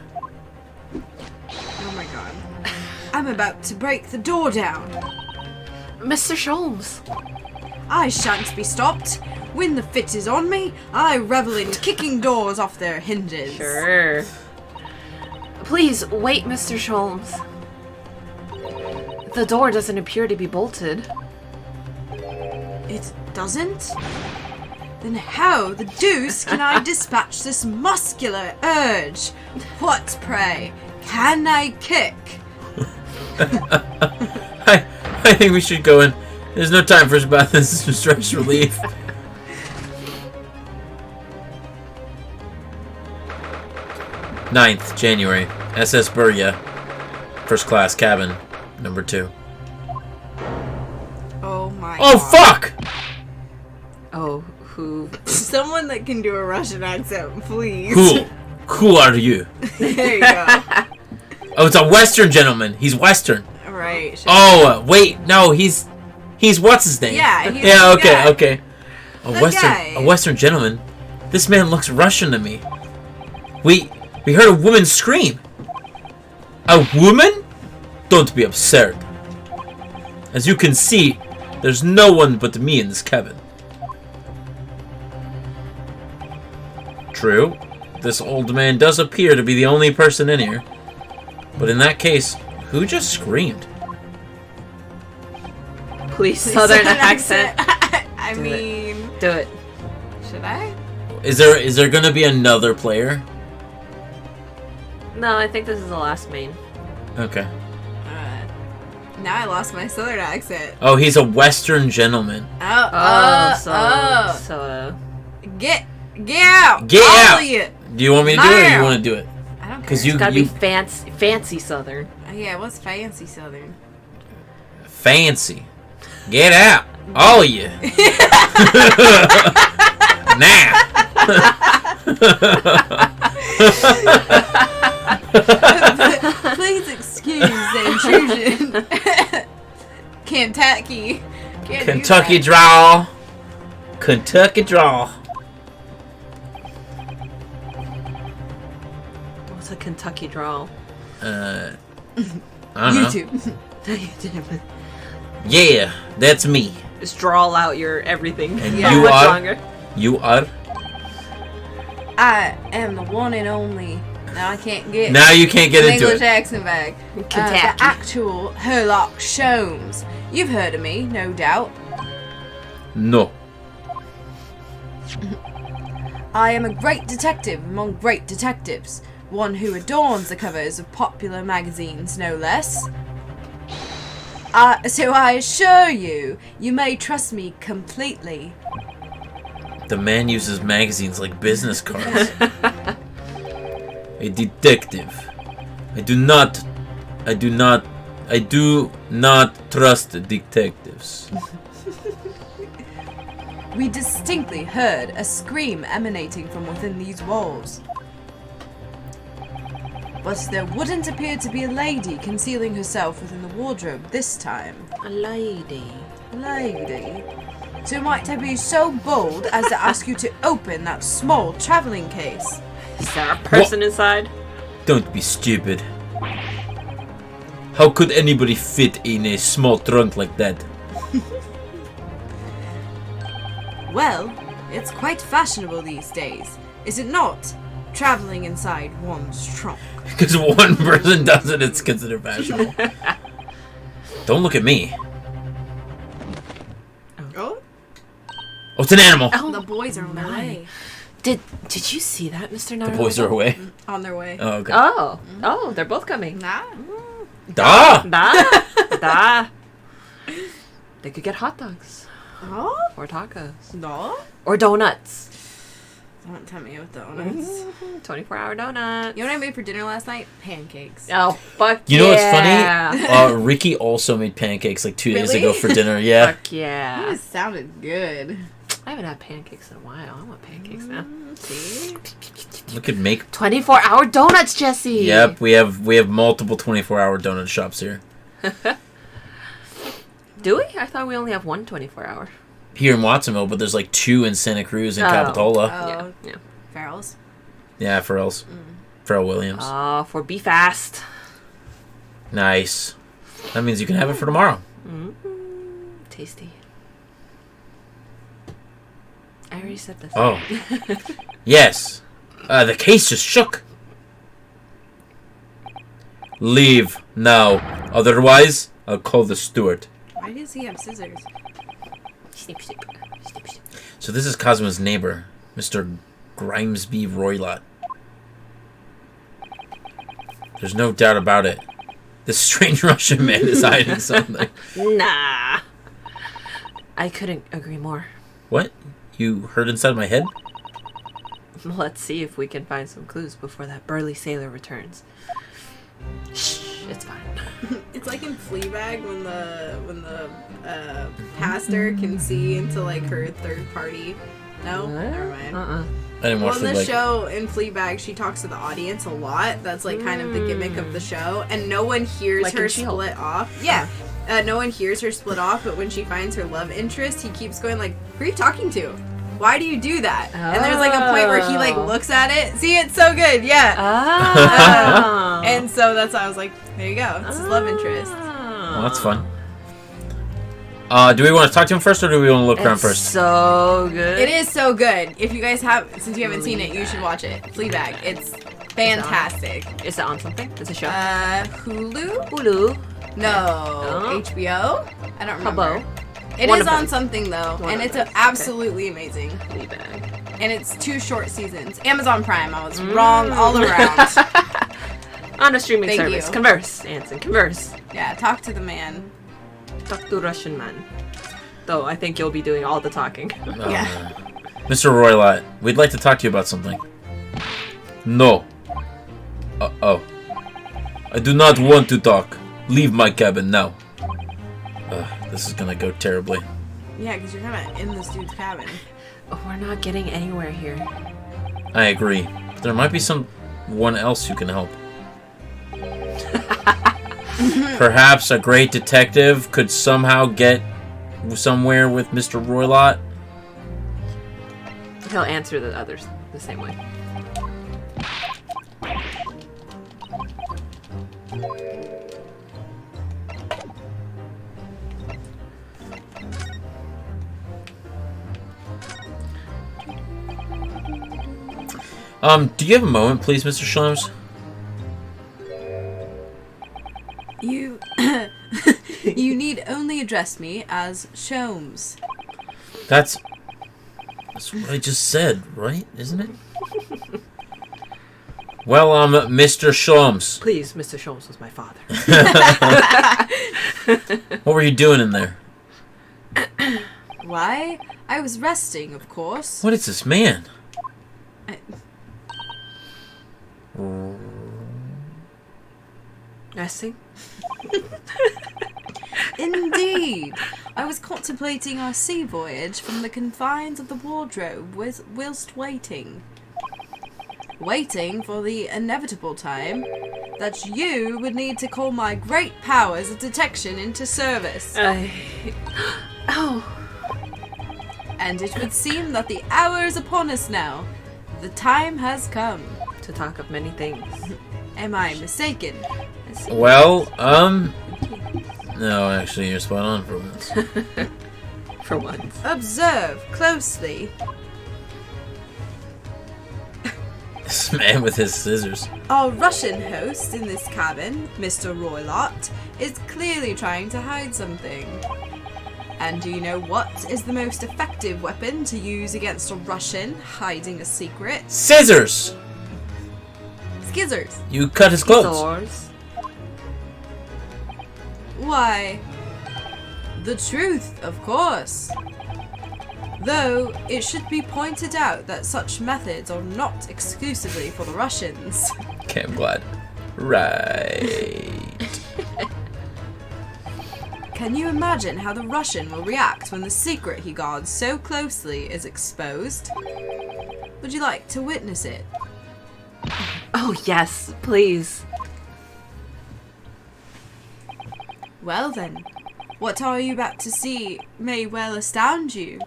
Oh my god. I'm about to break the door down. Mr. Sholmes. I shan't be stopped. When the fit is on me, I revel in kicking doors off their hinges. Sure. Please, wait, Mr. Sholmes. The door doesn't appear to be bolted. It doesn't? then how the deuce can I dispatch this muscular urge? What, pray, can I kick? I think we should go in. There's no time for bath. This is stress relief. Ninth January, SS Burya, first class cabin, number 2. Oh my Oh god. fuck! Oh, who? Someone that can do a Russian accent, please. Who are you? There you go. Oh, it's a Western gentleman. He's Western. Right. sure. Oh, wait, no, he's what's his name? Yeah, he's Yeah, the okay, guy. okay. guy. A Western gentleman. This man looks Russian to me. We heard a woman scream. A woman? Don't be absurd. As you can see, there's no one but me in this cabin. True. This old man does appear to be the only person in here. But in that case, who just screamed? Please, southern accent. I Do it. mean, Do it. should I? Is there gonna be another player? No, I think this is the last main. Okay. Now I lost my southern accent. Oh, he's a Western gentleman. Get out! Get All out! of you. Do you want me to do it or you Now. want to do it? I don't care. Because It's gotta you be fancy southern. Yeah, what's fancy southern? fancy. Get out, all of you. Now. Please excuse the intrusion. Kentucky. Can't do Kentucky that. draw. Kentucky draw. What's a Kentucky drawl? I don't know. YouTube. Yeah, that's me. Just drawl out your everything. And Yeah. you Much are? longer. You are? I am the one and only. Now I can't get Now you can't get an into English it. accent back. Kentucky. The actual Herlock Sholmes. You've heard of me, no doubt. No. I am a great detective among great detectives. One who adorns the covers of popular magazines, no less. So I assure you, you may trust me completely. The man uses magazines like business cards. A detective. I do not trust detectives. We distinctly heard a scream emanating from within these walls. But there wouldn't appear to be a lady concealing herself within the wardrobe this time. A lady. Lady? So might I be so bold as to ask you to open that small traveling case? Is there a person inside? Don't be stupid. How could anybody fit in a small trunk like that? Well, it's quite fashionable these days, is it not? Traveling inside one's trunk. Because one person does it, it's considered fashionable. Don't look at me. Oh? Oh, it's an animal. The boys are on their way. Did you see that, Mr. The Naruto? boys are away. On their way. Oh, okay. Oh, they're both coming. Nah. Ah! Da. They could get hot dogs. Oh? Or tacos. No? Or donuts. Don't tempt me with donuts. 24-hour donut. You know what I made for dinner last night? Pancakes. Oh, fuck You know what's yeah. funny? Ricky also made pancakes like 2 days Really? ago for dinner. Yeah. Fuck yeah. That sounded good. I haven't had pancakes in a while. I want pancakes now. See? We could make. 24-hour donuts, Jesse. Yep, we have multiple 24-hour donut shops here. Do we? I thought we only have one 24-hour. Here in Watsonville, but there's like 2 in Santa Cruz and Capitola. Oh. Yeah. Farrell's. Yeah, Pharrell's. Pharrell Williams. For Be Fast. Nice. That means you can have it for tomorrow. Tasty. I already said this. Oh. Yes. The case just shook. Leave now. Otherwise, I'll call the steward. Why does he have scissors? Snip, snip. So this is Cosmo's neighbor, Mr. Grimesby Roylott. There's no doubt about it. This strange Russian man is hiding something. Nah. I couldn't agree more. What? You heard inside my head? Let's see if we can find some clues before that burly sailor returns. Shh, it's fine. It's like in Fleabag when the pastor can see into like her third party. No, never mind. I didn't watch Well, in the Fleabag. show in Fleabag, she talks to the audience a lot. That's like kind of the gimmick of the show, and no one hears Like her in She-Hulk. split off. Yeah, no one hears her split off. But when she finds her love interest, he keeps going like, "Who are you talking to? Why do you do that?" And there's like a point where he like looks at it. See, it's so good. Yeah. Oh. And so that's why I was like, there you go. It's his love interest. Well, that's fun. Do we want to talk to him first, or do we want to look around It's first? so good. It is so good. If you guys since you haven't seen it, you should watch it. Fleabag. It's fantastic. Is it on something? It's a show. Hulu? Hulu. No. HBO? I don't remember. Hubbo. It One is of on them. something though, One and of it's them. absolutely amazing. Fleabag. And it's 2 short seasons. Amazon Prime. I was wrong all around. On a streaming Thank service. you. Converse, Anson. Converse. Yeah, talk to the man. Talk to Russian man. Though I think you'll be doing all the talking. Oh, Yeah. man. Mr. Roylott, we'd like to talk to you about something. No. Uh-oh. I do not want to talk. Leave my cabin now. This is gonna go terribly. Yeah, because you're kind of in this dude's cabin. We're not getting anywhere here. I agree. But there might be someone else who can help. Perhaps a great detective could somehow get somewhere with Mr. Roylott. He'll answer the others the same way. Do you have a moment, please, Mr. Schlems? You... you need only address me as Sholmes. That's what I just said, right? Isn't it? Well, Mr. Schlems. Please, Mr. Sholmes was my father. What were you doing in there? Why? I was resting, of course. What is this man? Resting? Indeed. I was contemplating our sea voyage from the confines of the wardrobe whilst waiting. Waiting for the inevitable time that you would need to call my great powers of detection into service. Oh. And it would seem that the hour is upon us now. The time has come. To talk of many things. Am I mistaken? Well, no, actually, you're spot on for once. For once. Observe closely. This man with his scissors. Our Russian host in this cabin, Mr. Roylott, is clearly trying to hide something. And do you know what is the most effective weapon to use against a Russian hiding a secret? Scissors! Skizzers. You cut his clothes. Swords. Why, the truth, of course. Though, it should be pointed out that such methods are not exclusively for the Russians. Okay, I'm glad. Right. Can you imagine how the Russian will react when the secret he guards so closely is exposed? Would you like to witness it? Oh, yes, please. Well then, what are you about to see may well astound you.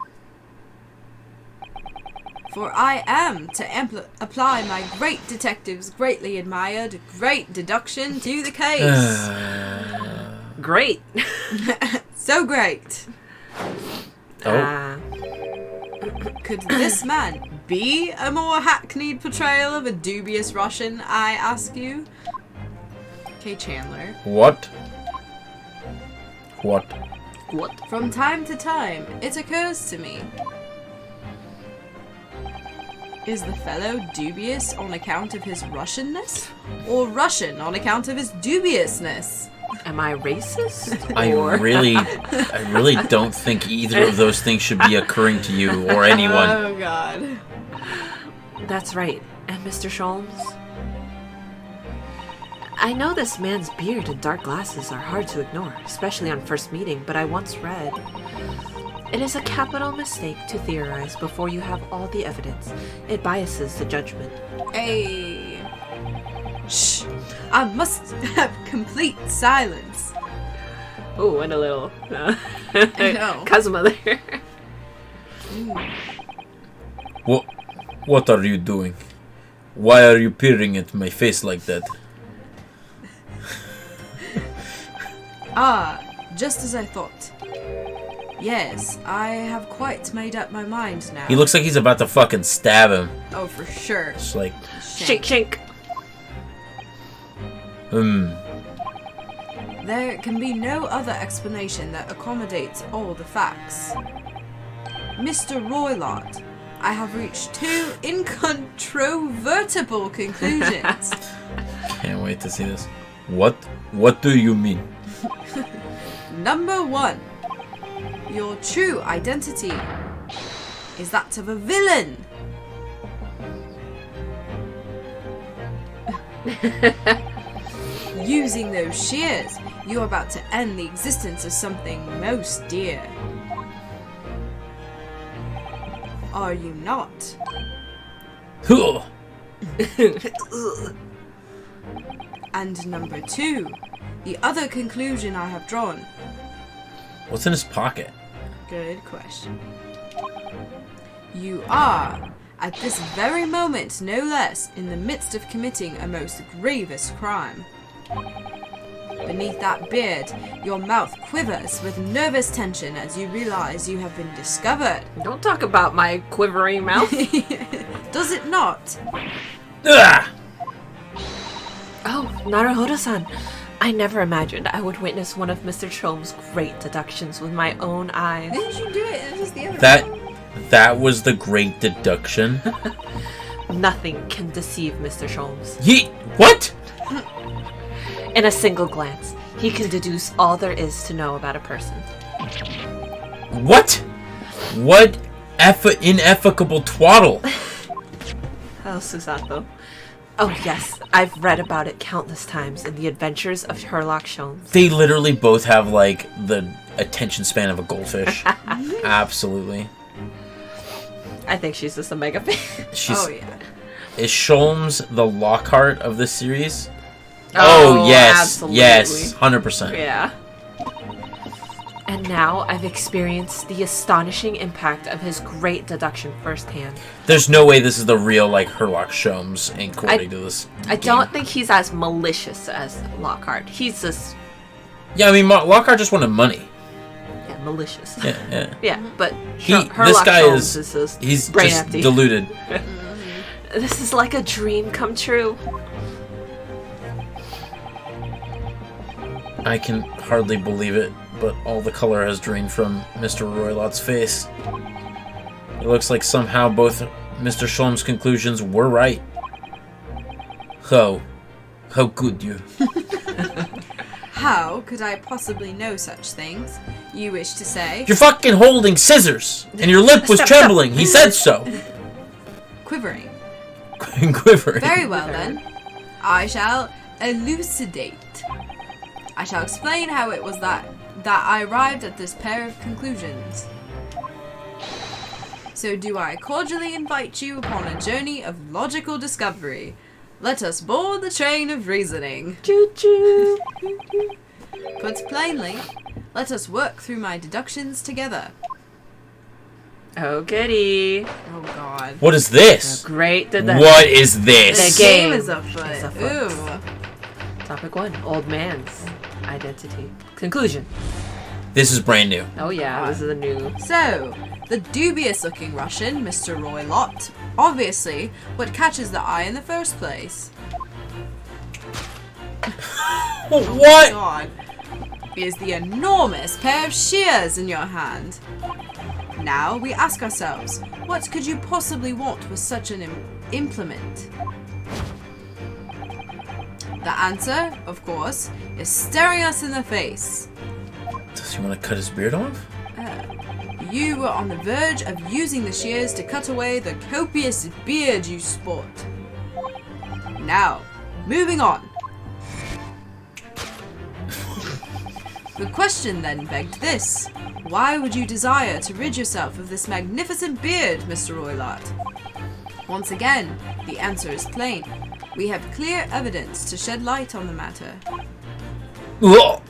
For I am to apply my great detective's greatly admired great deduction to the case. Great. So great. Oh. Could this man be a more hackneyed portrayal of a dubious Russian, I ask you? Okay, Chandler. What? What? What? From time to time, it occurs to me. Is the fellow dubious on account of his Russianness? Or Russian on account of his dubiousness? Am I racist? I really don't think either of those things should be occurring to you or anyone. Oh, God. That's right. And Mr. Sholmes? I know this man's beard and dark glasses are hard to ignore, especially on first meeting, but I once read... It is a capital mistake to theorize before you have all the evidence. It biases the judgment. Hey. Shh. I must have complete silence. Oh, and a little... I know. Kazuma there. What are you doing? Why are you peering at my face like that? Ah, just as I thought. Yes, I have quite made up my mind now. He looks like he's about to fucking stab him. Oh, for sure. It's like, Shake, shake. There can be no other explanation that accommodates all the facts. Mr. Roylott, I have reached two incontrovertible conclusions. can't wait to see this. What do you mean? Number one, your true identity is that of a villain. Using those shears, you're about to end the existence of something most dear. Are you not? Huh. And number two, the other conclusion I have drawn. What's in his pocket? Good question. You are, at this very moment, no less, in the midst of committing a most grievous crime. Beneath that beard, your mouth quivers with nervous tension as you realize you have been discovered. Don't talk about my quivering mouth. Does it not? Ugh! Oh, Naruhodo-san. I never imagined I would witness one of Mr. Chom's great deductions with my own eyes. Didn't you do it? It was the other one. That was the great deduction. Nothing can deceive Mr. Sholmes. What? In a single glance, he can deduce all there is to know about a person. What? What ineffable twaddle? Oh, Susato. Oh yes, I've read about it countless times in the adventures of Sherlock Sholmes. They literally both have like the attention span of a goldfish. Absolutely. I think she's just a mega fan. Oh yeah. Is Sholmes the Lockhart of this series? Oh yes, absolutely. yes, 100%. Yeah. And now I've experienced the astonishing impact of his great deduction firsthand. There's no way this is the real like Sherlock Sholmes according to this. I game. don't think he's as malicious as Lockhart. He's just Yeah, I mean Lockhart just wanted money. malicious. Yeah. Yeah, but This guy Sholmes is just he's brain just empty. deluded. This is like a dream come true. I can hardly believe it, but all the color has drained from Mr. Roylott's face. It looks like somehow both Mr. Sholmes' conclusions were right. How could you? How could I possibly know such things? You wish to say? You're fucking holding scissors, and your lip was trembling. He said so. Quivering. And quivering. Very well then. I shall elucidate. I shall explain how it was that I arrived at this pair of conclusions. So do I cordially invite you upon a journey of logical discovery. Let us board the train of reasoning. Choo-choo. Put plainly, let us work through my deductions together. Oh, goody. Oh god. What is this? Great deduction. What is this? The game is afoot. is afoot. Ooh. Topic 1. Old man's identity. Conclusion. This is brand new. Oh yeah, this is a new... So, the dubious-looking Russian, Mr. Roylott, obviously what catches the eye in the first place. What? God. is the enormous pair of shears in your hand. Now we ask ourselves, what could you possibly want with such an implement? The answer, of course, is staring us in the face. Does he want to cut his beard off? You were on the verge of using the shears to cut away the copious beard you sport. Now, moving on. The question then begged this. Why would you desire to rid yourself of this magnificent beard, Mr. Roylott? Once again, the answer is plain. We have clear evidence to shed light on the matter. Ugh.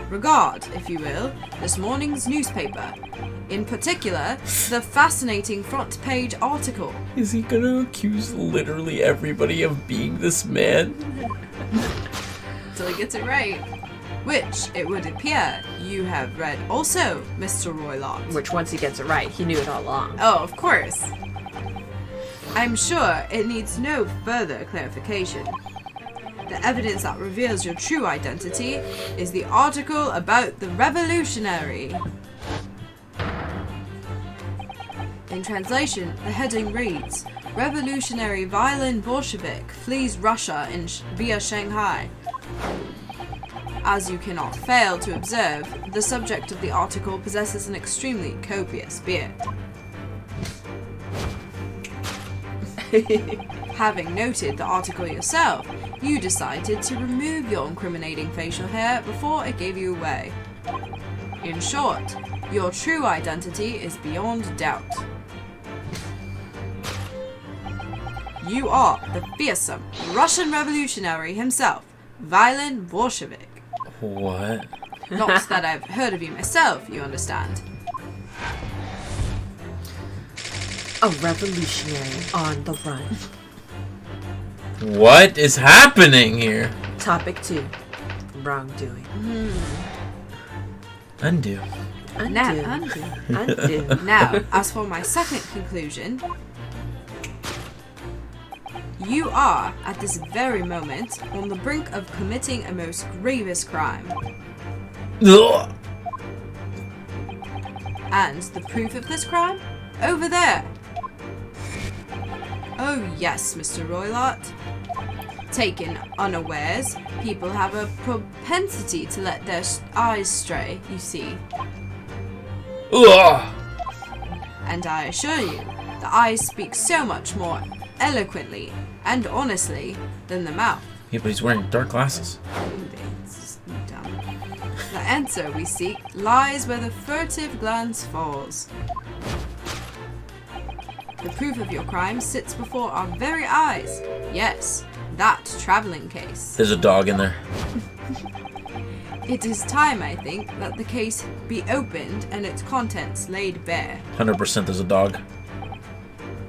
Regard, if you will, this morning's newspaper. In particular, the fascinating front page article. Is he gonna accuse literally everybody of being this man? Till he gets it right. Which, it would appear, you have read also, Mr. Roylott. Which, once he gets it right, he knew it all along. Oh, of course. I'm sure it needs no further clarification. The evidence that reveals your true identity is the article about the revolutionary. In translation, the heading reads, Revolutionary violent Bolshevik flees Russia via Shanghai. As you cannot fail to observe, the subject of the article possesses an extremely copious beard. Having noted the article yourself, you decided to remove your incriminating facial hair before it gave you away. In short, your true identity is beyond doubt. You are the fearsome Russian revolutionary himself, Violent Bolshevik. What? Not that I've heard of you myself, you understand. A revolutionary on the run. What is happening here? Topic 2. Wrongdoing. Undo. Undo. Now, as for my second conclusion, you are, at this very moment, on the brink of committing a most grievous crime. Ugh. And the proof of this crime? Over there. Oh yes, Mr. Roylott. Taken unawares, people have a propensity to let their eyes stray, you see. Ugh. And I assure you, the eyes speak so much more eloquently and honestly than the mouth. Yeah, but he's wearing dark glasses. It's just dumb. The answer we seek lies where the furtive glance falls. The proof of your crime sits before our very eyes. Yes, that traveling case. There's a dog in there. It is time, I think, that the case be opened and its contents laid bare. 100% there's a dog.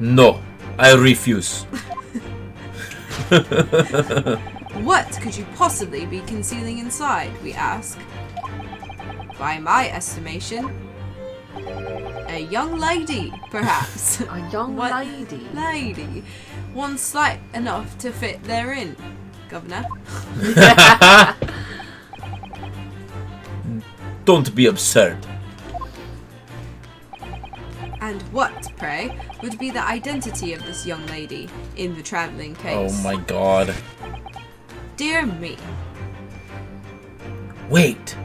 No, I refuse. What could you possibly be concealing inside, we ask? By my estimation, a young lady, perhaps. A young What lady. lady. One slight enough to fit therein, Governor. Don't be absurd. And what, pray, would be the identity of this young lady in the travelling case? Oh my god. Dear me. Wait.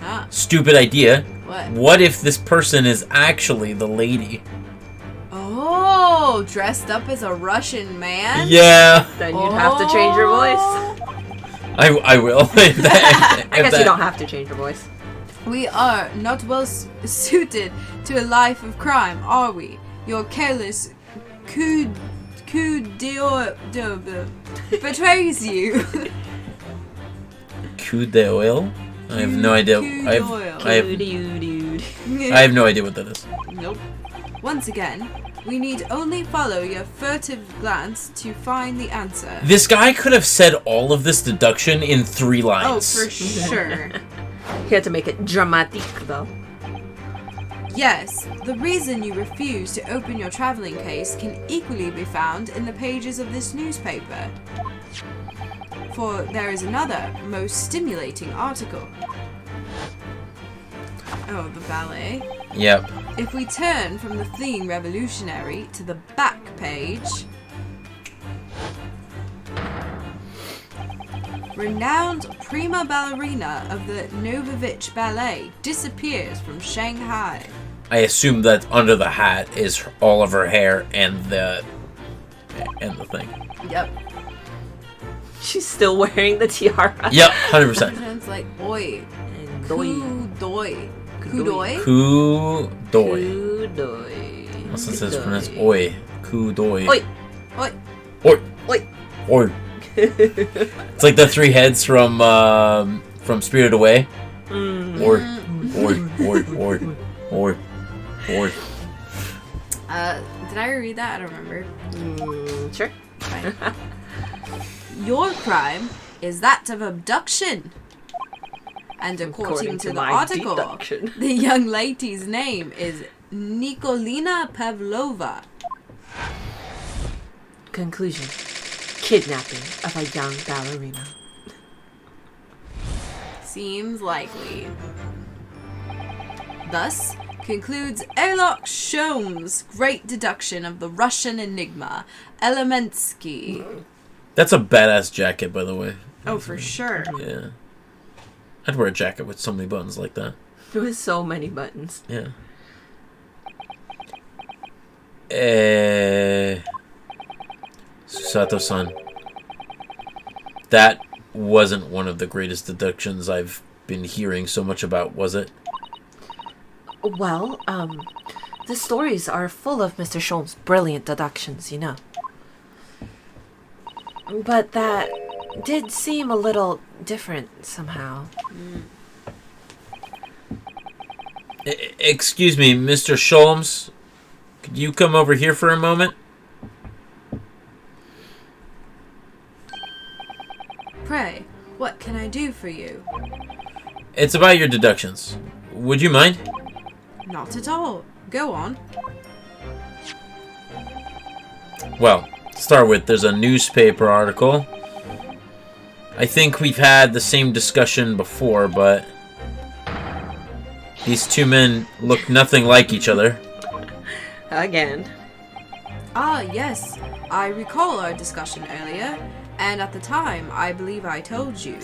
Ah, Stupid idea. what? What if this person is actually the lady? Oh, dressed up as a Russian man? Yeah, Then you'd have to change your voice. I will. If that- I if guess that- you don't have to change your voice. We are not well suited to a life of crime, are we? Your careless coup d'oeil betrays you. Coup d'oil? I have no idea. Coup I d'oil. have no idea what that is. Nope. Once again, we need only follow your furtive glance to find the answer. This guy could have said all of this deduction in 3 lines. Oh, for sure. He had to make it dramatic, though. Yes, the reason you refuse to open your traveling case can equally be found in the pages of this newspaper. For there is another, most stimulating article. Oh, the ballet. Yep. If we turn from the fleeing revolutionary to the back page, renowned prima ballerina of the Novovich Ballet disappears from Shanghai. I assume that under the hat is all of her hair and the thing. Yep. She's still wearing the tiara. Yep, 100%. Sounds like oi. And Kudoy. Kudoy? Kudoy. Kudoy. Also says pronounced oi. Kudoy. Oi. Oi. Oi. Oi. Oi. It's like the three heads from Spirited Away. Oi. Oi. Oi. Did I read that? I don't remember. Sure. Fine. Your crime is that of abduction. And according to the my article, deduction. the young lady's name is Nikolina Pavlova. Conclusion. Kidnapping of a young ballerina. Seems likely. Thus concludes Erlock Sholmes' great deduction of the Russian enigma, Elemensky. That's a badass jacket, by the way. Oh, for sure. Yeah. I'd wear a jacket with so many buttons like that. With so many buttons. Yeah. Susato-san. That wasn't one of the greatest deductions I've been hearing so much about, was it? Well, the stories are full of Mr. Sholmes' brilliant deductions, you know. But that did seem a little different somehow. Excuse me, Mr. Sholmes? Could you come over here for a moment? Pray, what can I do for you? It's about your deductions. Would you mind? Not at all. Go on. Well, to start with, there's a newspaper article. I think we've had the same discussion before, but these two men look nothing like each other. Again. Ah, yes. I recall our discussion earlier, and at the time, I believe I told you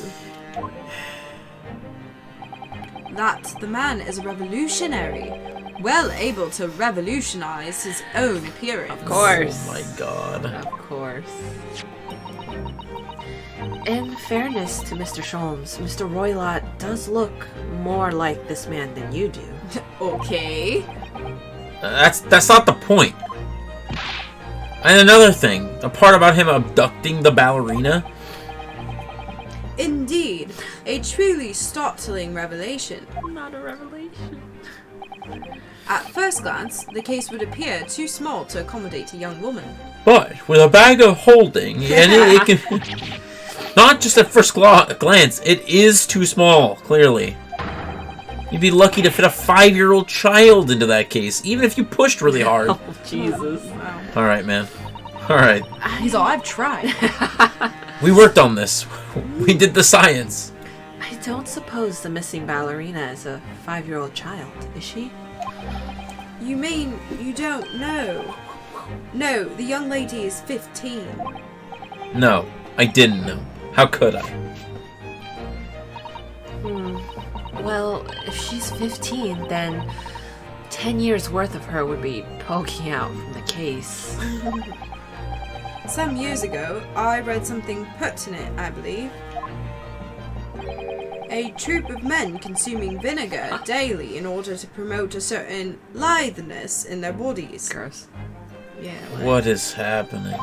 that the man is a revolutionary, well able to revolutionize his own appearance. Of course. Oh my god. Of course. In fairness to Mr. Sholmes, Mr. Roylott does look more like this man than you do. Okay. That's not the point. And another thing, the part about him abducting the ballerina. Indeed, a truly startling revelation. Not a revelation. At first glance, the case would appear too small to accommodate a young woman. But with a bag of holding, and it can... Not just at first glance, it is too small, clearly. You'd be lucky to fit a 5-year-old child into that case, even if you pushed really hard. Oh, Jesus. Wow. Alright, man. Alright. He's all, I've tried. We worked on this. We did the science. I don't suppose the missing ballerina is a 5-year-old child, is she? You mean you don't know? No, the young lady is 15. No, I didn't know. How could I? Well, if she's 15, then 10 years worth of her would be poking out from the case. Some years ago, I read something pertinent, I believe. A troop of men consuming vinegar daily in order to promote a certain litheness in their bodies. Gross. Yeah. What is happening?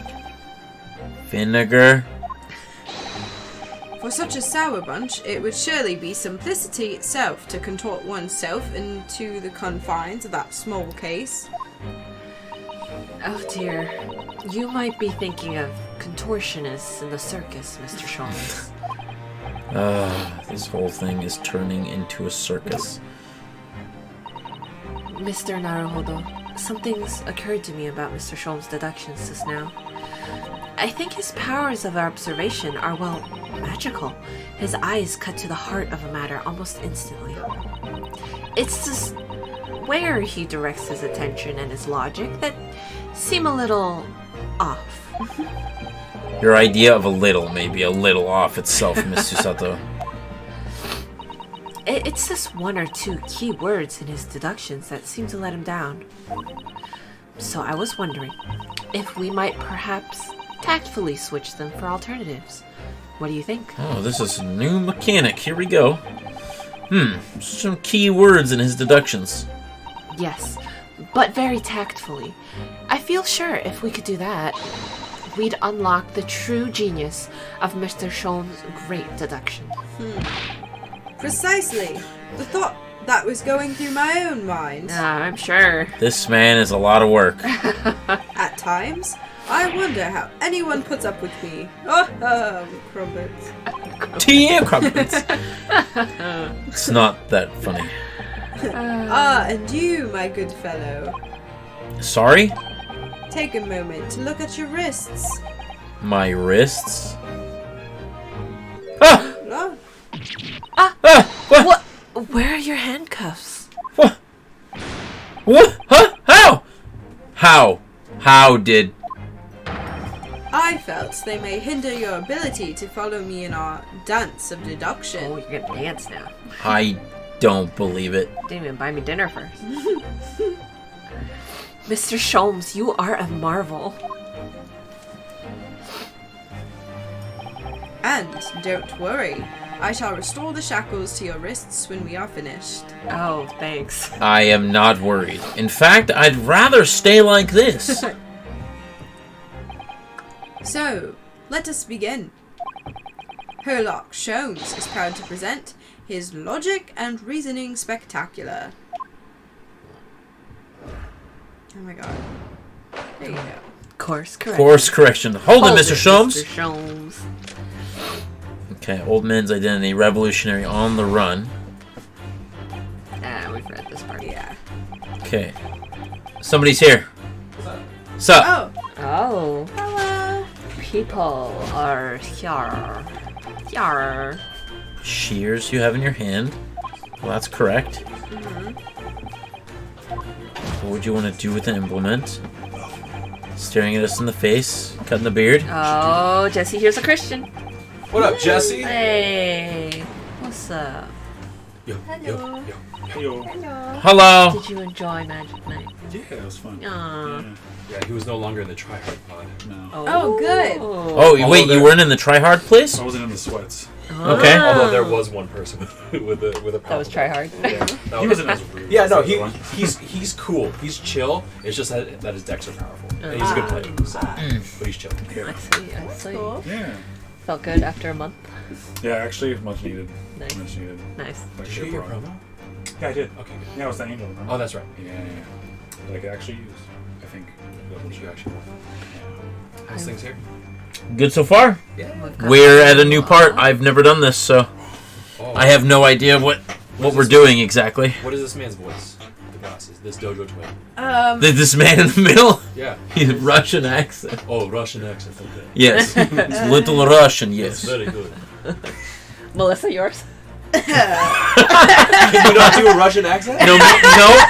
Vinegar? For such a sour bunch, it would surely be simplicity itself to contort oneself into the confines of that small case. Oh dear. You might be thinking of contortionists in the circus, Mr. Sholmes. This whole thing is turning into a circus. Mr. Naruhodo, something's occurred to me about Mr. Sholm's deductions just now. I think his powers of observation are, well, magical. His eyes cut to the heart of a matter almost instantly. It's just where he directs his attention and his logic that seem a little off. Your idea of a little may be a little off itself, Miss Susato. It's just one or two key words in his deductions that seem to let him down. So I was wondering if we might perhaps tactfully switch them for alternatives. What do you think? Oh, this is a new mechanic. Here we go. Some key words in his deductions. Yes, but very tactfully. I feel sure if we could do that, we'd unlock the true genius of Mr. Sholm's great deduction. Precisely. The thought that was going through my own mind. I'm sure. This man is a lot of work. At times, I wonder how anyone puts up with me. Oh, crumpets. Tea crumpets. It's not that funny. And you, my good fellow. Sorry? Take a moment to look at your wrists. My wrists? Ah! Oh, What? Where are your handcuffs? What? What? Huh? How? How did... I felt they may hinder your ability to follow me in our dance of deduction. Oh, you're gonna dance now. I don't believe it. Didn't even buy me dinner first. Mr. Sholmes, you are a marvel. And don't worry, I shall restore the shackles to your wrists when we are finished. Oh, thanks. I am not worried. In fact, I'd rather stay like this. So, let us begin. Herlock Sholmes is proud to present his Logic and Reasoning Spectacular. Oh my god. There you go. Course correct. Course correction. Hold it, Mr. Sholmes. Mr. Sholmes. Okay, old man's identity, revolutionary on the run. We've read this part. Yeah. Okay. Somebody's here. What's up? Oh, Oh. hello. People are here. Here. Shears you have in your hand. Well, that's correct. What would you want to do with an implement? Staring at us in the face, cutting the beard. Oh, Jesse, here's a Christian. What up, Jesse? Hey. What's up? Yo. Hello. Hello. Did you enjoy Magic Night? Yeah, it was fun. Aw. Yeah, he was no longer in the tryhard pod. No. Oh, good. Oh, wait, Although you weren't in the try-hard place? I wasn't in the sweats. Okay. Although there was one person with a problem. That was tryhard. Yeah, He wasn't as rude. Yeah, no, as the other one. he's cool. He's chill. It's just that his decks are powerful. And he's a good player, so, but he's chill. I see. I see. Cool. Yeah. Felt good after a month. Yeah, actually, much needed. Nice. Much needed. Nice. Like, Did you get your pro. promo? Yeah, I did. Okay, good. Yeah, it was the angel, remember? Oh, that's right. Yeah. That I could actually use, I think. What did you actually want? How's things here? Good so far. Yeah. We're at a new part. I've never done this, so Oh, I have no idea what we're doing exactly. What is this man's voice? The glasses. This dojo twin. This man in the middle, Yeah. he's Russian accent. Oh, Russian accent. Okay. Yes, it's little Russian. Yes. Yes. Very good. Melissa, yours? Can you not do a Russian accent? No,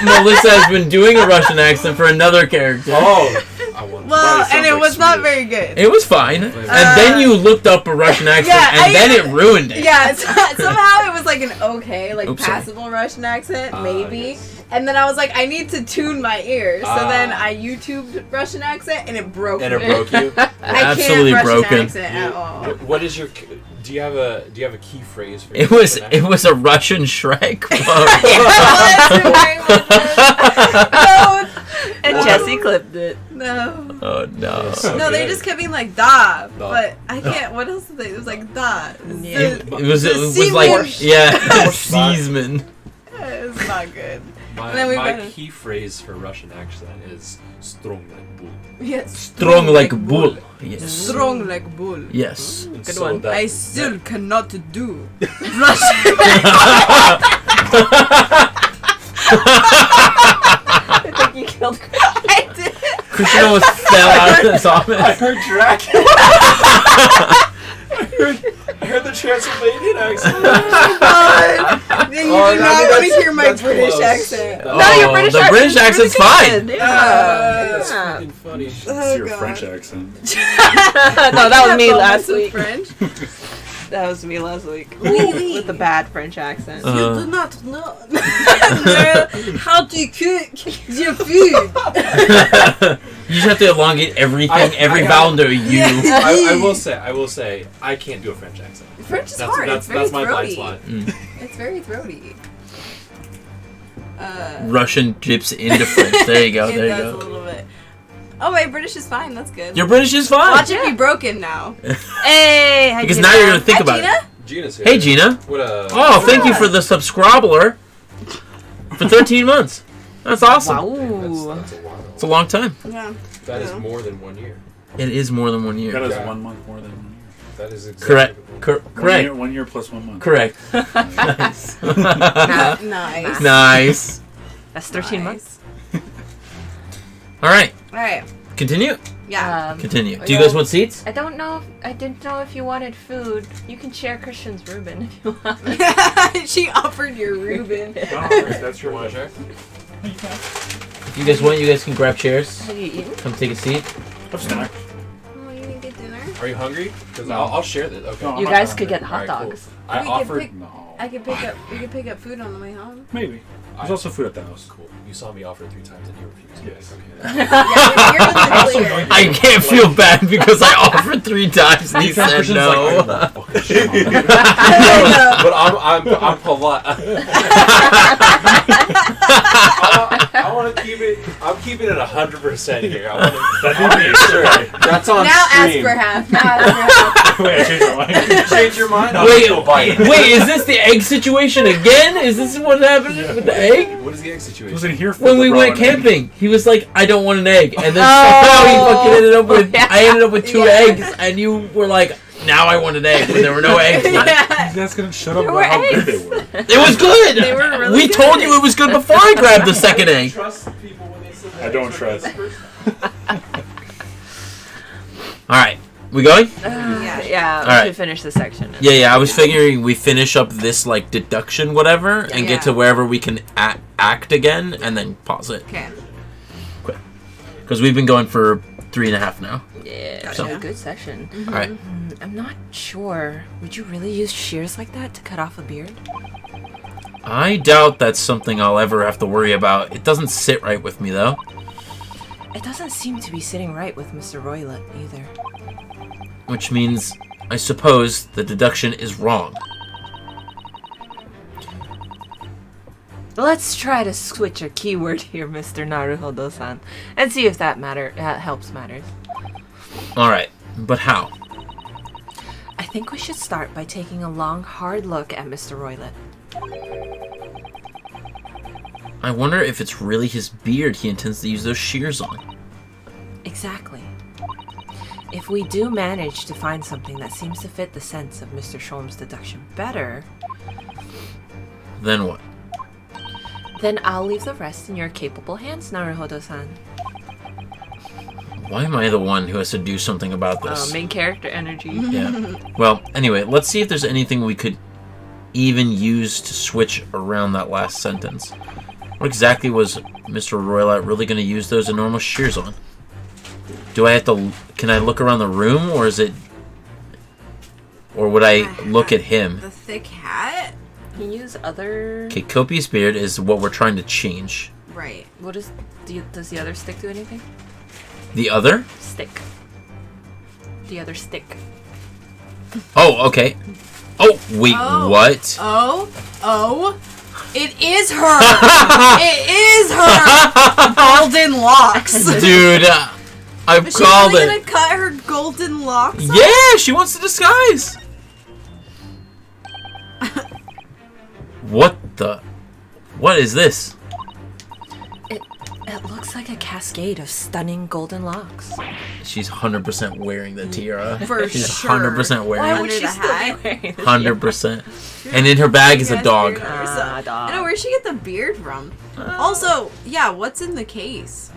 Melissa has been doing a Russian accent for another character. Oh. I wonder. Well, Right, it and it sounds was like not Swedish. very good. It was fine, and then you looked up a Russian accent, Yeah, and then it ruined it. Yeah, somehow it was like an okay, like Oops, sorry. passable Russian accent, maybe. Yes. And then I was like, I need to tune my ears. So then Ah. I YouTubed Russian accent, and it broke And it me. broke you. I Absolutely can't Russian broken. accent at all. What is your? Do you have a key phrase for? It your was Russian it was a Russian Shrek. And Wow. Jesse clipped it. No. Oh no! Yes. No, they Okay. just kept being like da, Da. but I can't. What else did they? It was like da. Yeah. It was Seaman. like Seasman. It was not good. My, Then we my went- key phrase for Russian accent is strong like bull. Yes. Strong like bull. Yes. Strong like bull. Yes. And Good one. that- I still cannot do Russian. Christian almost fell out of his office. I heard Dracula. I heard the Transylvanian accent. Then you do not want to hear my British close. accent. No, your British the British accent's fine. good. That's Yeah. fucking funny. It's Oh, your God. French accent. No, that was me last week. French. That was me last week. Oui. With the bad French accent. Uh, You do not know how to cook your food. You just have to elongate everything, every I vowel into a U. Yeah. I will say, I can't do a French accent. French is That's, hard. that's, It's very that's my blind throaty. spot. It's very throaty. Russian dips into French. There you go. It There you does a go. little bit. Oh wait, British is fine. That's good. Your British is fine. Watch it be broken now. Hey, Because now you're gonna think Hi, about Gina. it. Gina's here. Hey, Gina. What a... Oh, thank you for the subscriber for 13 months. That's awesome. Wow. That's a while. It's a long time. Yeah. That is more than 1 year. It is more than 1 That year. is Yeah. 1 month more than 1 year. That is exactly Correct. One Correct. year, 1 year plus 1 month. Correct. Nice. Nice. Nice. That's 13 months. All right. All right. Continue. Yeah. Continue. Do you guys want seats? I don't know. I didn't know if you wanted food. You can share Christian's Reuben if you want. She offered your Reuben. That's your You want to share? If you guys want, you guys can grab chairs. Have you eaten? Come take a seat. Have snack. Oh, you didn't get dinner? Are you hungry? Because I'll share this. Okay. No, I'm You not guys hungry. could get hot Alright, cool. dogs. I We could offered... pick- No. I could pick up. We could pick up food on the way home. Maybe. There's also food at the house. Cool. You saw me offer 3 times and you refused. Yes. Okay. Yeah, you're in the clear. I can't feel bad because I offered 3 times and he said Christian's no. like, I don't know what the fuck is shit on that. But I'm polite. I want to keep it. I'm keeping it 100% here. I want to make sure. That's on Now ask stream. for half. Now ask for half. Wait, I changed my mind. Change your mind. I'll Wait, still bite. wait, is this the egg situation again? Is this what happened with the egg? What is the egg I was situation? in here for When the we raw went and egg. camping, he was like, "I don't want an egg," and then Oh. somehow he fucking ended up with. Yeah. I ended up with 2 eggs, and you were like, "Now I want an egg," when there were no eggs left. Yeah. You guys couldn't shut up There about were how eggs. good they were. It was good. They were really we told good. you it was good before I grabbed the second egg. Trust people when they say that. I don't trust. All right, we going? Yeah, we Alright. should finish this section. Yeah. I was figuring we finish up this like deduction, whatever, and get to Yeah. wherever we can act again, and then pause it Okay. because we've been going for 3.5 now. Yeah, Gotcha. a good session. All right. I'm not sure. Would you really use shears like that to cut off a beard? I doubt that's something I'll ever have to worry about. It doesn't sit right with me though. It doesn't seem to be sitting right with Mr. Roylett either. Which means, I suppose, the deduction is wrong. Let's try to switch a keyword here, Mr. Naruhodo-san, and see if that helps matters. Alright, but how? I think we should start by taking a long, hard look at Mr. Roylett. I wonder if it's really his beard he intends to use those shears on. Exactly. If we do manage to find something that seems to fit the sense of Mr. Sholm's deduction better, Then what? then I'll leave the rest in your capable hands, Naruhodo-san. Why am I the one who has to do something about this? Main character energy. Yeah. Well, anyway, let's see if there's anything we could even use to switch around that last sentence. What exactly was Mr. Roylott really going to use those enormous shears on? Do I have to... Can I look around the room, or is it... Or would I look at him? The thick hat. Can you use other... Okay, copious beard is what we're trying to change. Right. What is... Does the other stick do anything? The other? Stick. The other stick. Oh, okay. Oh, wait, Oh. what? Oh. It is her. It is her. Golden locks. Dude, I've Is she called really it. gonna cut her golden locks off? Yeah, she wants to disguise. What the? What is this? It looks like a cascade of stunning golden locks. She's 100% wearing the tiara. For She's sure. 100% Why wearing would it. she the still hat? be wearing this? 100%. And in her bag is a Yes, dog. beard. Ah, dog. I know, where'd she get the beard from? Also, yeah, what's in the case?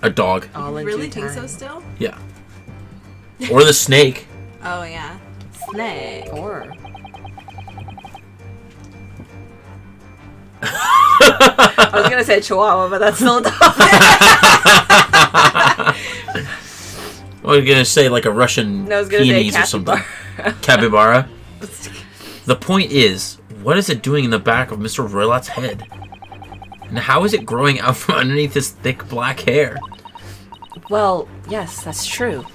A dog. All You in really due think so time. still? Yeah. Or the snake. Oh, yeah. Snake. Or I was gonna say chihuahua, but that's still a dog. I was gonna say like a Russian No, I was gonna say peonies or something. capybara. Capybara. The point is, what is it doing in the back of Mr. Roylot's head? And how is it growing out from underneath his thick black hair? Well, yes, that's true.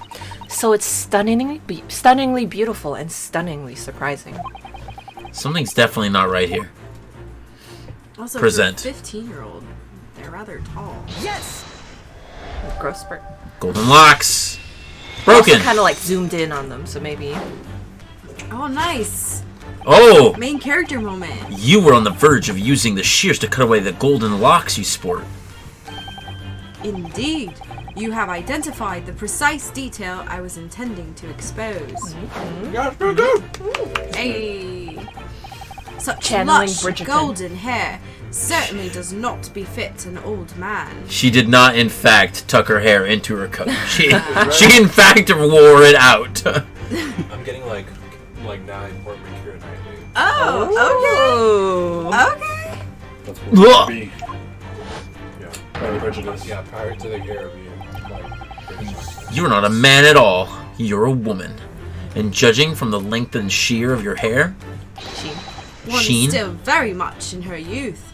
So it's stunningly beautiful and stunningly surprising. Something's definitely not right here. Also, Present. for a 15-year-old, they're rather tall. Growth spurt. Golden locks. Broken. Kind of like zoomed in on them, so maybe. Oh, nice. Oh, Main character moment. you were on the verge of using the shears to cut away the golden locks you sport. Indeed. You have identified the precise detail I was intending to expose. Hey! Such Channeling lush Bridgerton. golden hair certainly does not befit an old man. She did not, in fact, tuck her hair into her coat. She in fact, wore it out. I'm getting like 9 Port Mercure nightly. Oh, Oh. okay. That's Ugh. what it would be. Yeah. Prior prejudice. Yeah, prior to the hair being like British. You're not a man at all. You're a woman. And judging from the length and sheer of your hair, One Sheen? is still very much in her youth.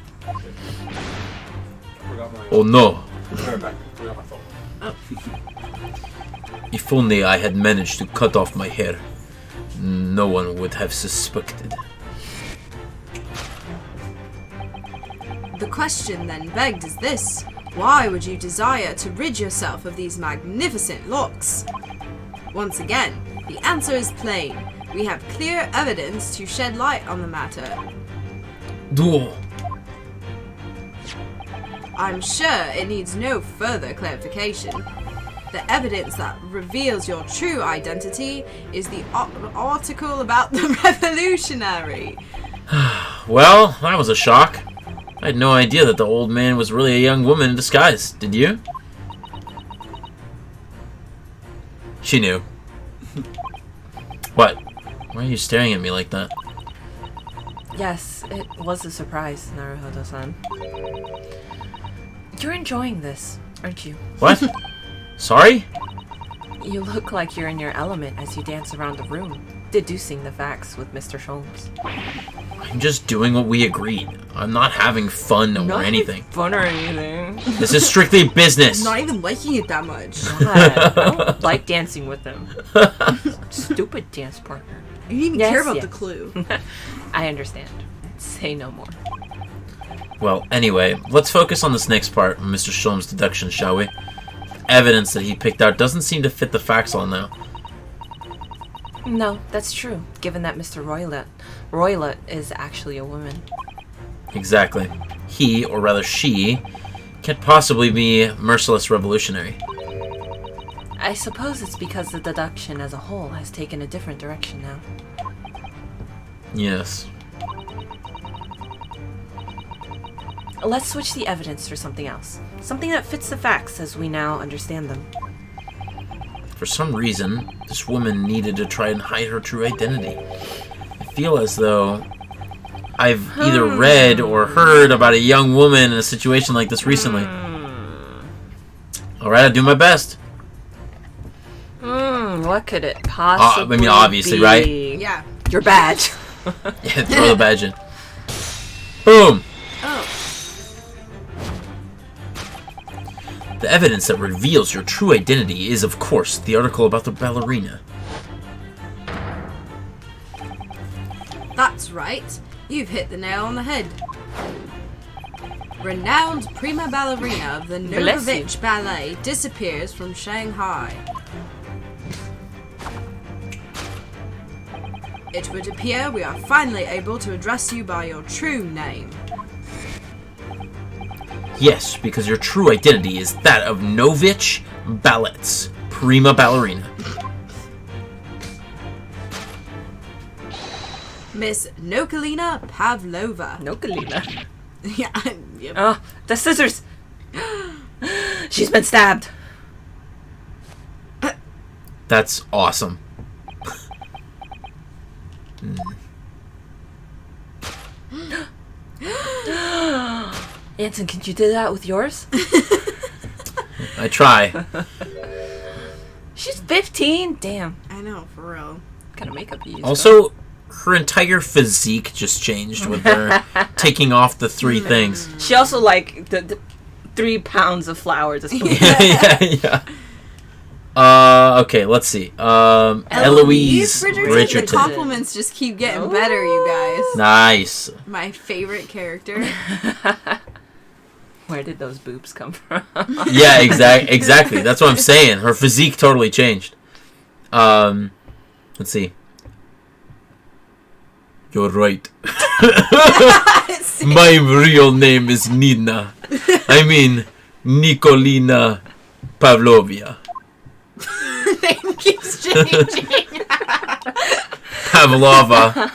Forgot my. oh no. Forgot my phone. If only I had managed to cut off my hair, no one would have suspected. The question then begged is this: why would you desire to rid yourself of these magnificent locks? Once again, the answer is plain. We have clear evidence to shed light on the matter. Duo. I'm sure it needs no further clarification. The evidence that reveals your true identity is the article about the revolutionary. Well, that was a shock. I had no idea that the old man was really a young woman in disguise. Did you? She knew. What? Why are you staring at me like that? Yes, it was a surprise, Naruhodo-san. You're enjoying this, aren't you? What? Sorry? You look like you're in your element as you dance around the room, deducing the facts with Mr. Sholmes. I'm just doing what we agreed. I'm not having fun or anything. Fun or anything. This is strictly business. Not even liking it that much. God, I don't like dancing with him. Stupid dance partner. You didn't even Yes, care about yes. the clue. I understand. Say no more. Well, anyway, let's focus on this next part, Mr. Sholmes' deduction, shall we? Evidence that he picked out doesn't seem to fit the facts all now. No, that's true, given that Mr. Roylott is actually a woman. Exactly. He, or rather she, can't possibly be merciless revolutionary. I suppose it's because the deduction as a whole has taken a different direction now. Yes. Let's switch the evidence for something else. Something that fits the facts as we now understand them. For some reason, this woman needed to try and hide her true identity. I feel as though I've either read or heard about a young woman in a situation like this recently. Alright, I'll do my best. What could it possibly be? Obviously, right? Yeah. Your badge. Yeah, throw the badge in. Boom! Oh. The evidence that reveals your true identity is, of course, the article about the ballerina. That's right. You've hit the nail on the head. Renowned prima ballerina of the Bless you. Novovich Ballet disappears from Shanghai. It would appear we are finally able to address you by your true name. Yes, because your true identity is that of Novich Ballet's prima ballerina. Miss Nokalina Pavlova. No, Kalina. Yeah. Yep. Oh, the scissors. She's been stabbed. That's awesome. Anson, can you do that with yours? I try. She's 15. Damn. I know, for real. What kind of makeup you use? Also, her entire physique just changed with her taking off the 3 things. She also like the 3 pounds of flour to spoon. Yeah. Okay, let's see. Eloise The Bridgerton. compliments just keep getting better, you guys. Nice. My favorite character. Where did those boobs come from? Yeah, exactly. That's what I'm saying. Her physique totally changed. Let's see. You're right. My real name is Nina. I mean, Nikolina Pavlovia. Name keeps changing. Pavlova.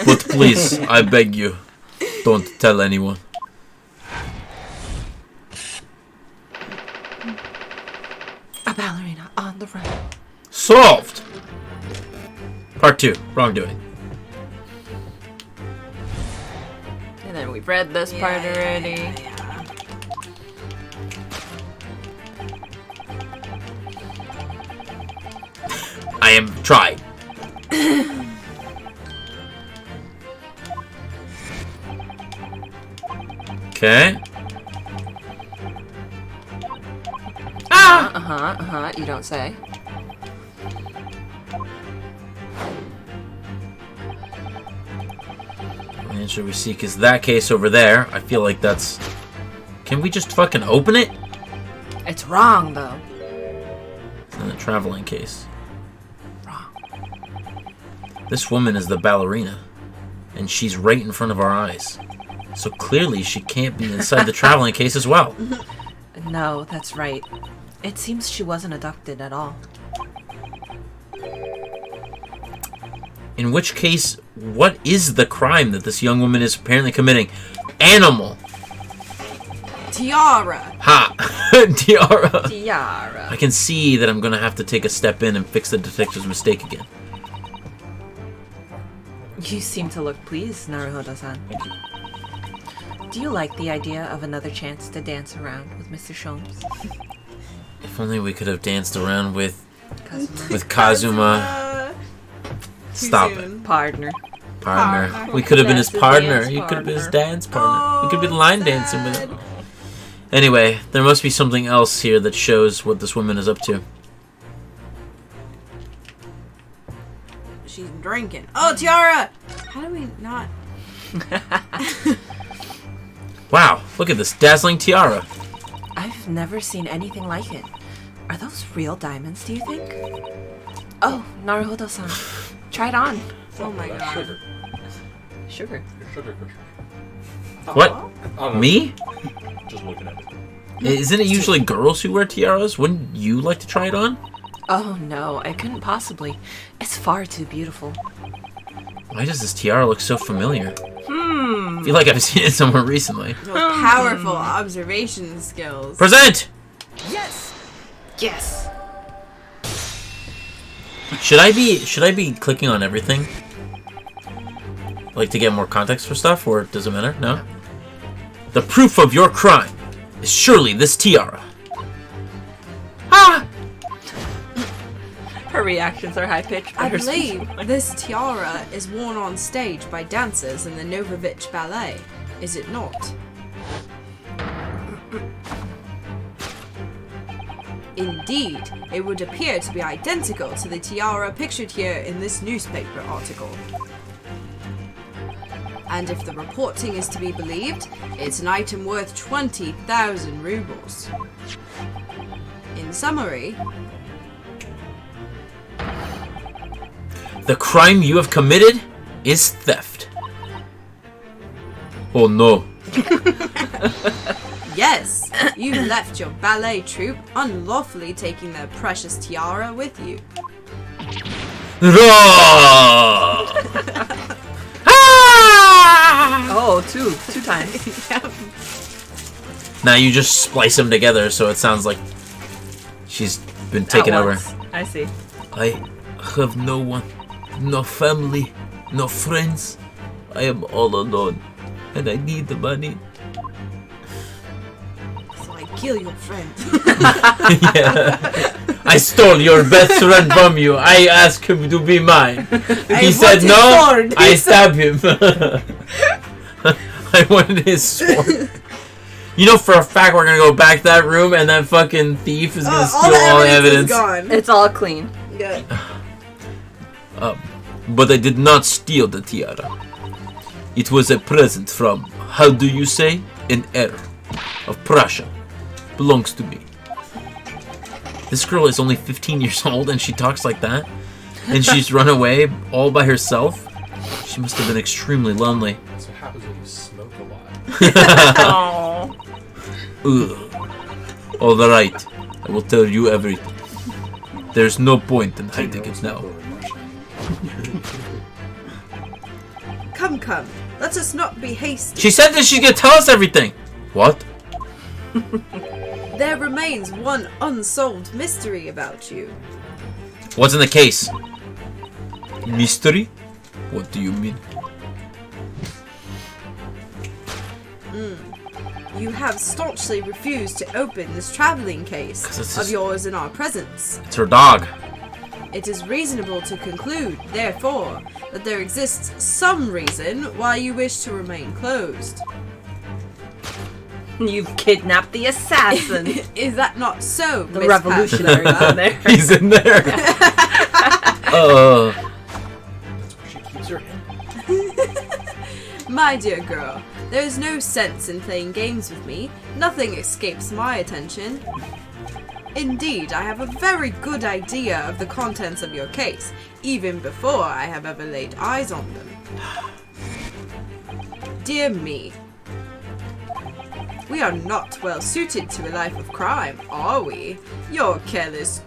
But please, I beg you, don't tell anyone. A ballerina on the run. Solved! Part 2, wrongdoing. And then we've read this part already. Yeah. I am trying. Okay. You don't say. The answer we seek is that case over there. I feel like that's... Can we just fucking open it? It's wrong, though. It's not a traveling case. This woman is the ballerina, and she's right in front of our eyes. So clearly she can't be inside the traveling case as well. No, that's right. It seems she wasn't abducted at all. In which case, what is the crime that this young woman is apparently committing? Animal! Tiara. Ha! Tiara! Tiara. I can see that I'm gonna have to take a step in and fix the detective's mistake again. You seem to look pleased, Naruhodo-san. Do you like the idea of another chance to dance around with Mr. Sholmes? If only we could have danced around with Kazuma. Kazuma. Stop it. Partner. Partner. We could have been his That's his partner. dance You could have been his partner. dance partner. We could have been line dancing with sad. him. Anyway, there must be something else here that shows what this woman is up to. She's drinking. Oh, Tiara! How do we not... Wow, look at this dazzling tiara. I've never seen anything like it. Are those real diamonds, do you think? Oh, Naruhodo-san. Try it on. Oh my god. Sugar. Sugar. Your sugar cushion. What? I don't know. Me? Just looking at it. Isn't it usually girls who wear tiaras? Wouldn't you like to try it on? Oh no, I couldn't possibly. It's far too beautiful. Why does this tiara look so familiar? I feel like I've seen it somewhere recently. Those powerful observation skills. Present! Yes! Should I be clicking on everything? Like to get more context for stuff, or does it matter? No? The proof of your crime is surely this tiara. Ah! Her reactions are high-pitched, but I her speech- believe this tiara is worn on stage by dancers in the Novovich Ballet. Is it not? Indeed, it would appear to be identical to the tiara pictured here in this newspaper article. And if the reporting is to be believed, it's an item worth 20,000 rubles. In summary, The crime you have committed is theft. Oh no. yes, you left your ballet troupe unlawfully taking their precious tiara with you. Ah! Oh, two times. Now you just splice them together, so it sounds like she's been taken over. I see. I have no one, no family, no friends. I am all alone, and I need the money. So I kill your friend. Yeah. I stole your best friend from you. I asked him to be mine. He said no. I stabbed him. I wanted his sword. You know for a fact we're gonna go back to that room and that fucking thief is gonna steal all the evidence. Is gone. It's all clean. Yeah. But I did not steal the tiara. It was a present from, how do you say, an heir of Prussia. Belongs to me. This girl is only 15 years old and she talks like that? And she's run away all by herself? She must have been extremely lonely. That's what happens when you smoke a lot. Aww. Ugh. Alright, I will tell you everything. There's no point in hiding it now. Come. Let us not be hasty. She said that she's gonna tell us everything! What? There remains one unsolved mystery about you. What's in the case? Mystery? What do you mean? You have staunchly refused to open this traveling case 'Cause it's of just- yours in our presence. It's her dog. It is reasonable to conclude, therefore, that there exists some reason why you wish to remain closed. You've kidnapped the assassin. Is that not so, The Miss revolutionary Pavlova? in there. He's in there. That's where she keeps her hand. My dear girl, there is no sense in playing games with me. Nothing escapes my attention. Indeed, I have a very good idea of the contents of your case, even before I have ever laid eyes on them. Dear me, we are not well suited to a life of crime, are we? Your careless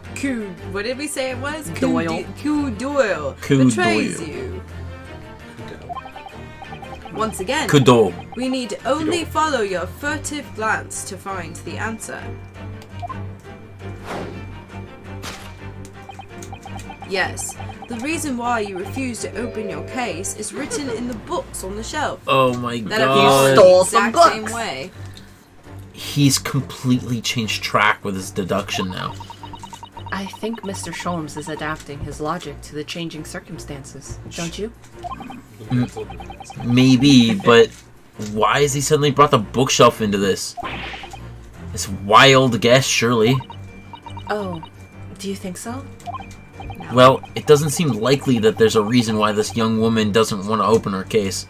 what did we say it was? Doyle. Doyle Coup betrays Doyle. you. Once again, Kudo. we need only follow your furtive glance to find the answer. Yes, the reason why you refuse to open your case is written in the books on the shelf. Oh my That have god. stole the some exact same books. way. He's completely changed track with his deduction now. I think Mr. Sholmes is adapting his logic to the changing circumstances, don't you? Maybe, but why has he suddenly brought the bookshelf into this? This wild guess, surely. Oh, do you think so? Well, it doesn't seem likely that there's a reason why this young woman doesn't want to open her case.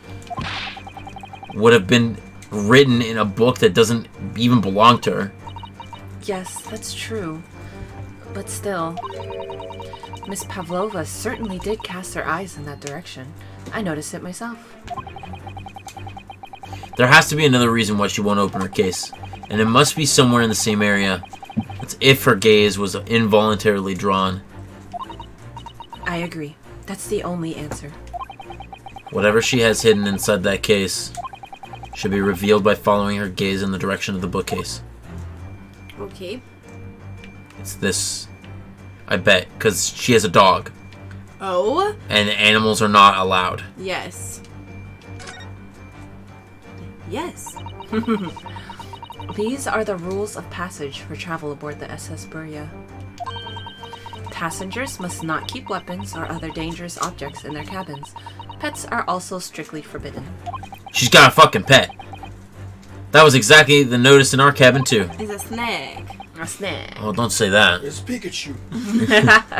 Would have been written in a book that doesn't even belong to her. Yes, that's true. But still, Miss Pavlova certainly did cast her eyes in that direction. I noticed it myself. There has to be another reason why she won't open her case, and it must be somewhere in the same area. That's if her gaze was involuntarily drawn. I agree. That's the only answer. Whatever she has hidden inside that case should be revealed by following her gaze in the direction of the bookcase. Okay. It's this, I bet, because she has a dog, Oh, and animals are not allowed. yes. Yes. These are the rules of passage for travel aboard the SS Buria. Passengers must not keep weapons or other dangerous objects in their cabins. Pets are also strictly forbidden. She's got a fucking pet. That was exactly the notice in our cabin, too. It's a snake. A snake. Oh, don't say that. There's Pikachu.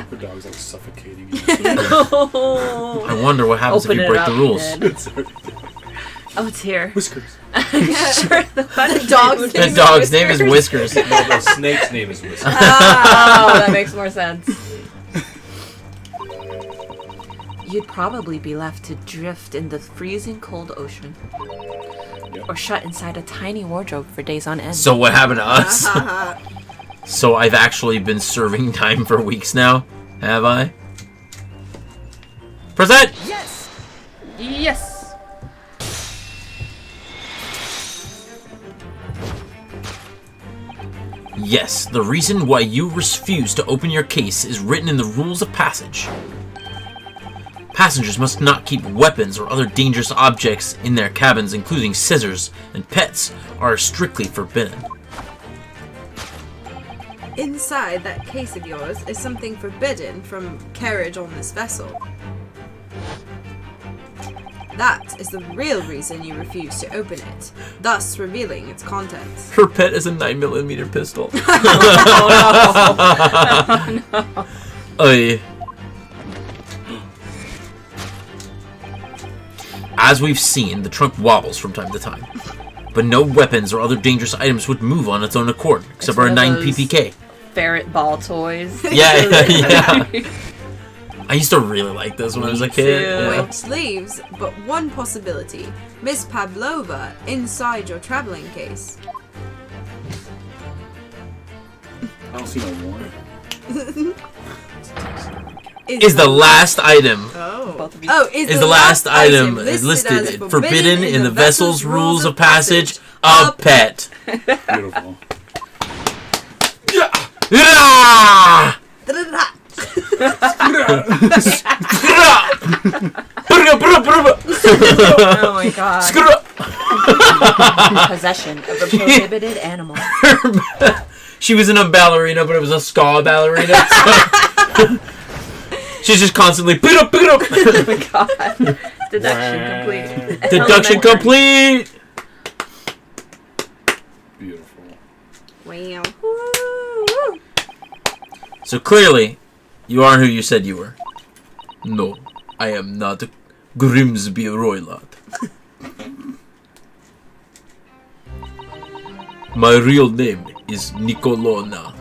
Her dog's like suffocating you. I wonder what happens Open if you it break up, the rules. Ned. Oh, it's here. Whiskers. The dog's The dog's name is Whiskers. No, the snake's name is Whiskers. Oh, that makes more sense. You'd probably be left to drift in the freezing cold ocean. Yep. Or shut inside a tiny wardrobe for days on end. So what happened to us? So I've actually been serving time for weeks now, have I? Present! Yes. Yes! Yes, the reason why you refuse to open your case is written in the rules of passage. Passengers must not keep weapons or other dangerous objects in their cabins, including scissors, and pets are strictly forbidden. Inside that case of yours is something forbidden from carriage on this vessel. That is the real reason you refuse to open it, thus revealing its contents. Her pet is a 9mm pistol. Oh no. Oy. As we've seen, the trunk wobbles from time to time. But no weapons or other dangerous items would move on its own accord, except for a 9 PPK. Ferret ball toys. Yeah. I used to really like this when I was a kid. too. Yeah. Which leaves but one possibility. Miss Pavlova inside your traveling case. I don't see no warrant. Is the last item. Both of you. Is the last item listed as forbidden in the vessel's rules of passage a pet? Beautiful. Yeah! Oh my god. Possession of a prohibited animal. She was in a ballerina, but it was a ska ballerina. So she's just constantly pick it up. Oh my god. Deduction complete. Deduction complete. Beautiful. Wow. So clearly, you are who you said you were. No, I am not Grimsby Roylott. My real name is Nikolona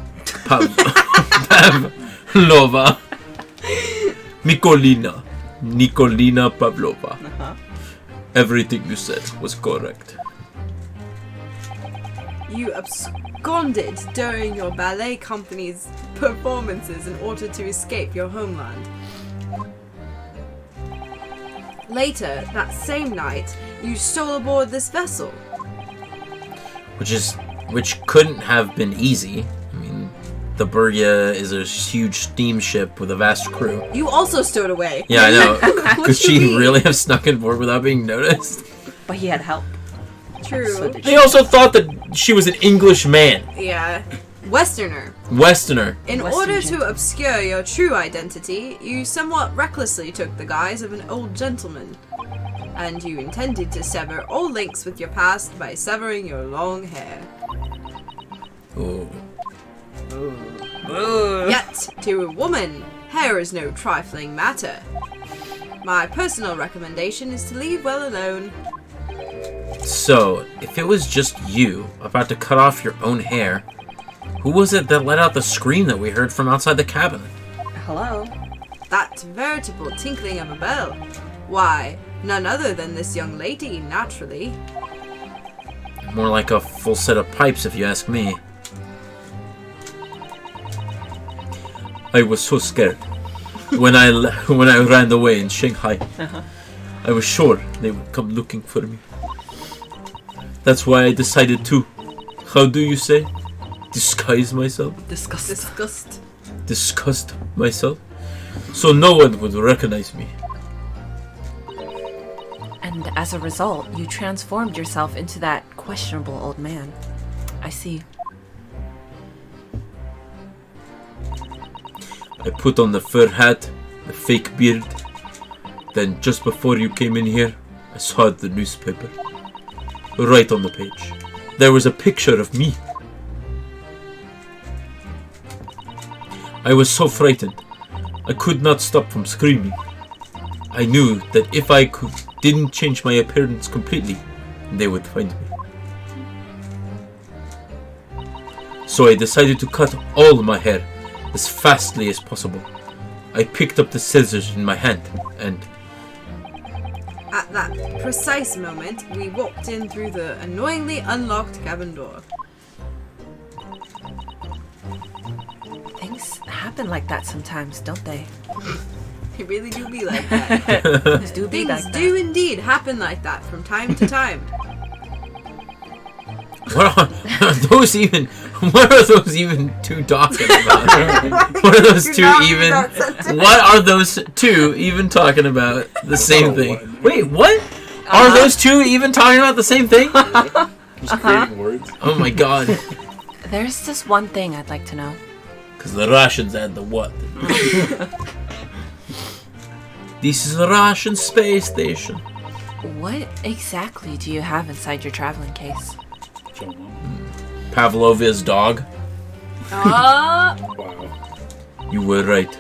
Pavlova. Nikolina Pavlova. Everything you said was correct. You absconded during your ballet company's performances in order to escape your homeland. Later, that same night, you stole aboard this vessel. Which couldn't have been easy. I mean, the Bergia is a huge steamship with a vast crew. You also stowed away. Yeah, I know. What Could you she mean? really have snuck on board without being noticed? But he had help. True. So did They also thought that she was an English man. Yeah. Westerner. Westerner. In Western order to gentleman. obscure your true identity, you somewhat recklessly took the guise of an old gentleman. And you intended to sever all links with your past by severing your long hair. Oh. Yet, to a woman, hair is no trifling matter. My personal recommendation is to leave well alone. So, if it was just you about to cut off your own hair, who was it that let out the scream that we heard from outside the cabin? Hello. That veritable tinkling of a bell. Why, none other than this young lady, naturally. More like a full set of pipes, if you ask me. I was so scared when I ran away in Shanghai. I was sure they would come looking for me. That's why I decided to, how do you say, disguise myself? Disgust myself, so no one would recognize me. And as a result, you transformed yourself into that questionable old man. I see. I put on the fur hat, the fake beard. Then just before you came in here, I saw the newspaper. Right on the page, there was a picture of me. I was so frightened, I could not stop from screaming. I knew that if I didn't change my appearance completely, they would find me. So I decided to cut all my hair as fastly as possible. I picked up the scissors in my hand and... At that precise moment, we walked in through the annoyingly unlocked cabin door. Things happen like that sometimes, don't they? They really do be like that. Things do be Things like do that. indeed happen like that from time to time. What are those even? What are those even two talking about? What are those two even? What are those two even talking about? The same thing. Wait, what? Are those two even talking about the same thing? Just creating words. Oh my god. There's just one thing I'd like to know. Because the Russians had the what? This is the Russian space station. What exactly do you have inside your traveling case? Pavlova's dog. Wow. You were right.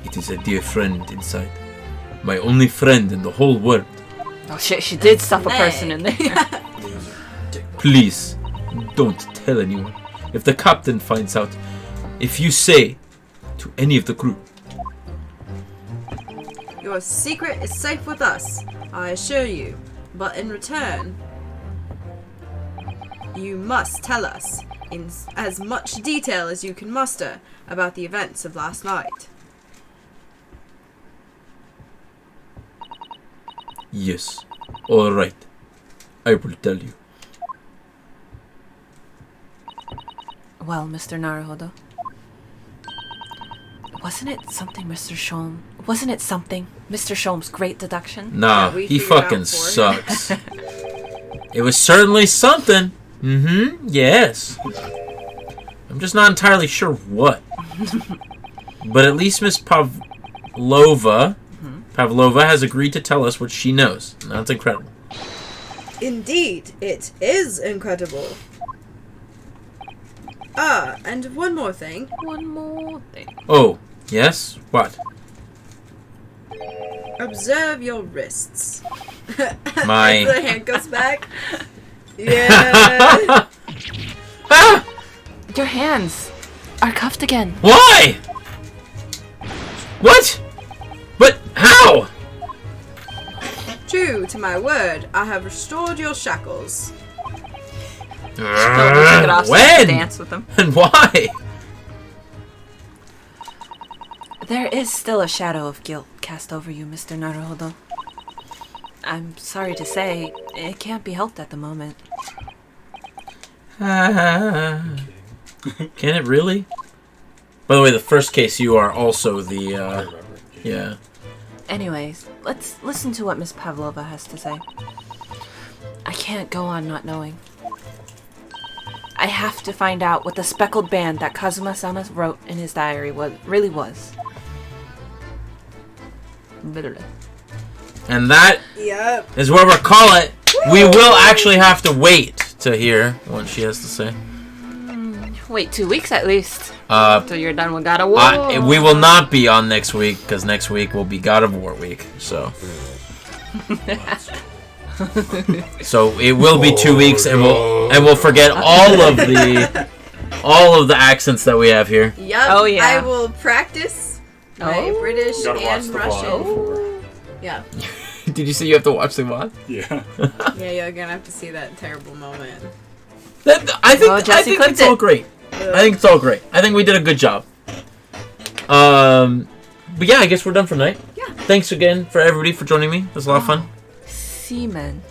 It is a dear friend inside. My only friend in the whole world. Oh shit, she did stuff a person in there. Please, don't tell anyone. If the captain finds out, if you say to any of the crew. Your secret is safe with us, I assure you. But in return, you must tell us in as much detail as you can muster about the events of last night. Yes. All right. I will tell you. Well, Mr. Naruhodo, wasn't it something Mr. Shom's great deduction? Nah, Yeah, we he figured fucking out for sucks. It was certainly something. Mm-hmm. Yes. I'm just not entirely sure what. But at least Miss Pavlova has agreed to tell us what she knows. And that's incredible. Indeed, it is incredible. Ah, and one more thing. One more thing. Oh, yes? What? Observe your wrists. My... The hand goes back. Yeah. Ah! Your hands are cuffed again. Why? What? But how? True to my word, I have restored your shackles. Took it off so I could When? dance with them. And why? There is still a shadow of guilt cast over you, Mr. Naruhodo. I'm sorry to say, it can't be helped at the moment. Can it really? By the way, the first case, you are also the, yeah. Anyways, let's listen to what Miss Pavlova has to say. I can't go on not knowing. I have to find out what the speckled band that Kazuma-sama wrote in his diary really was. Literally. And that Yep. is where we'll call it. We will actually have to wait to hear what she has to say. Wait 2 weeks at least. Uh, Until you're done with God of War. we will not be on next week, because next week will be God of War week, so... So it will be 2 weeks, and we'll forget all of the accents that we have here. Yep. Oh, yeah. I will practice my Oh. British You gotta watch and the Russian. vlog. Yeah. Did you say you have to watch the VOD? Yeah. Yeah, you're gonna have to see that terrible moment. I think Jesse clipped it's all it. great. I think it's all great. I think we did a good job. But yeah, I guess we're done for tonight. Yeah. Thanks again for everybody for joining me. It was a lot of fun. Seaman.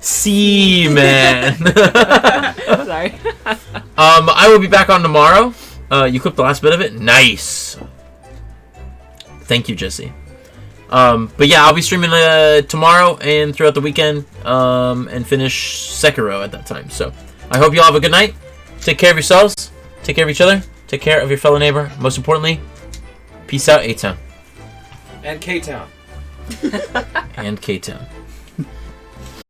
Seaman. Sorry. I will be back on tomorrow. You clipped the last bit of it. Nice. Thank you, Jesse. But yeah, I'll be streaming tomorrow and throughout the weekend, and finish Sekiro at that time. So I hope you all have a good night. Take care of yourselves. Take care of each other. Take care of your fellow neighbor. Most importantly, peace out, A-Town. And K-Town. And K-Town.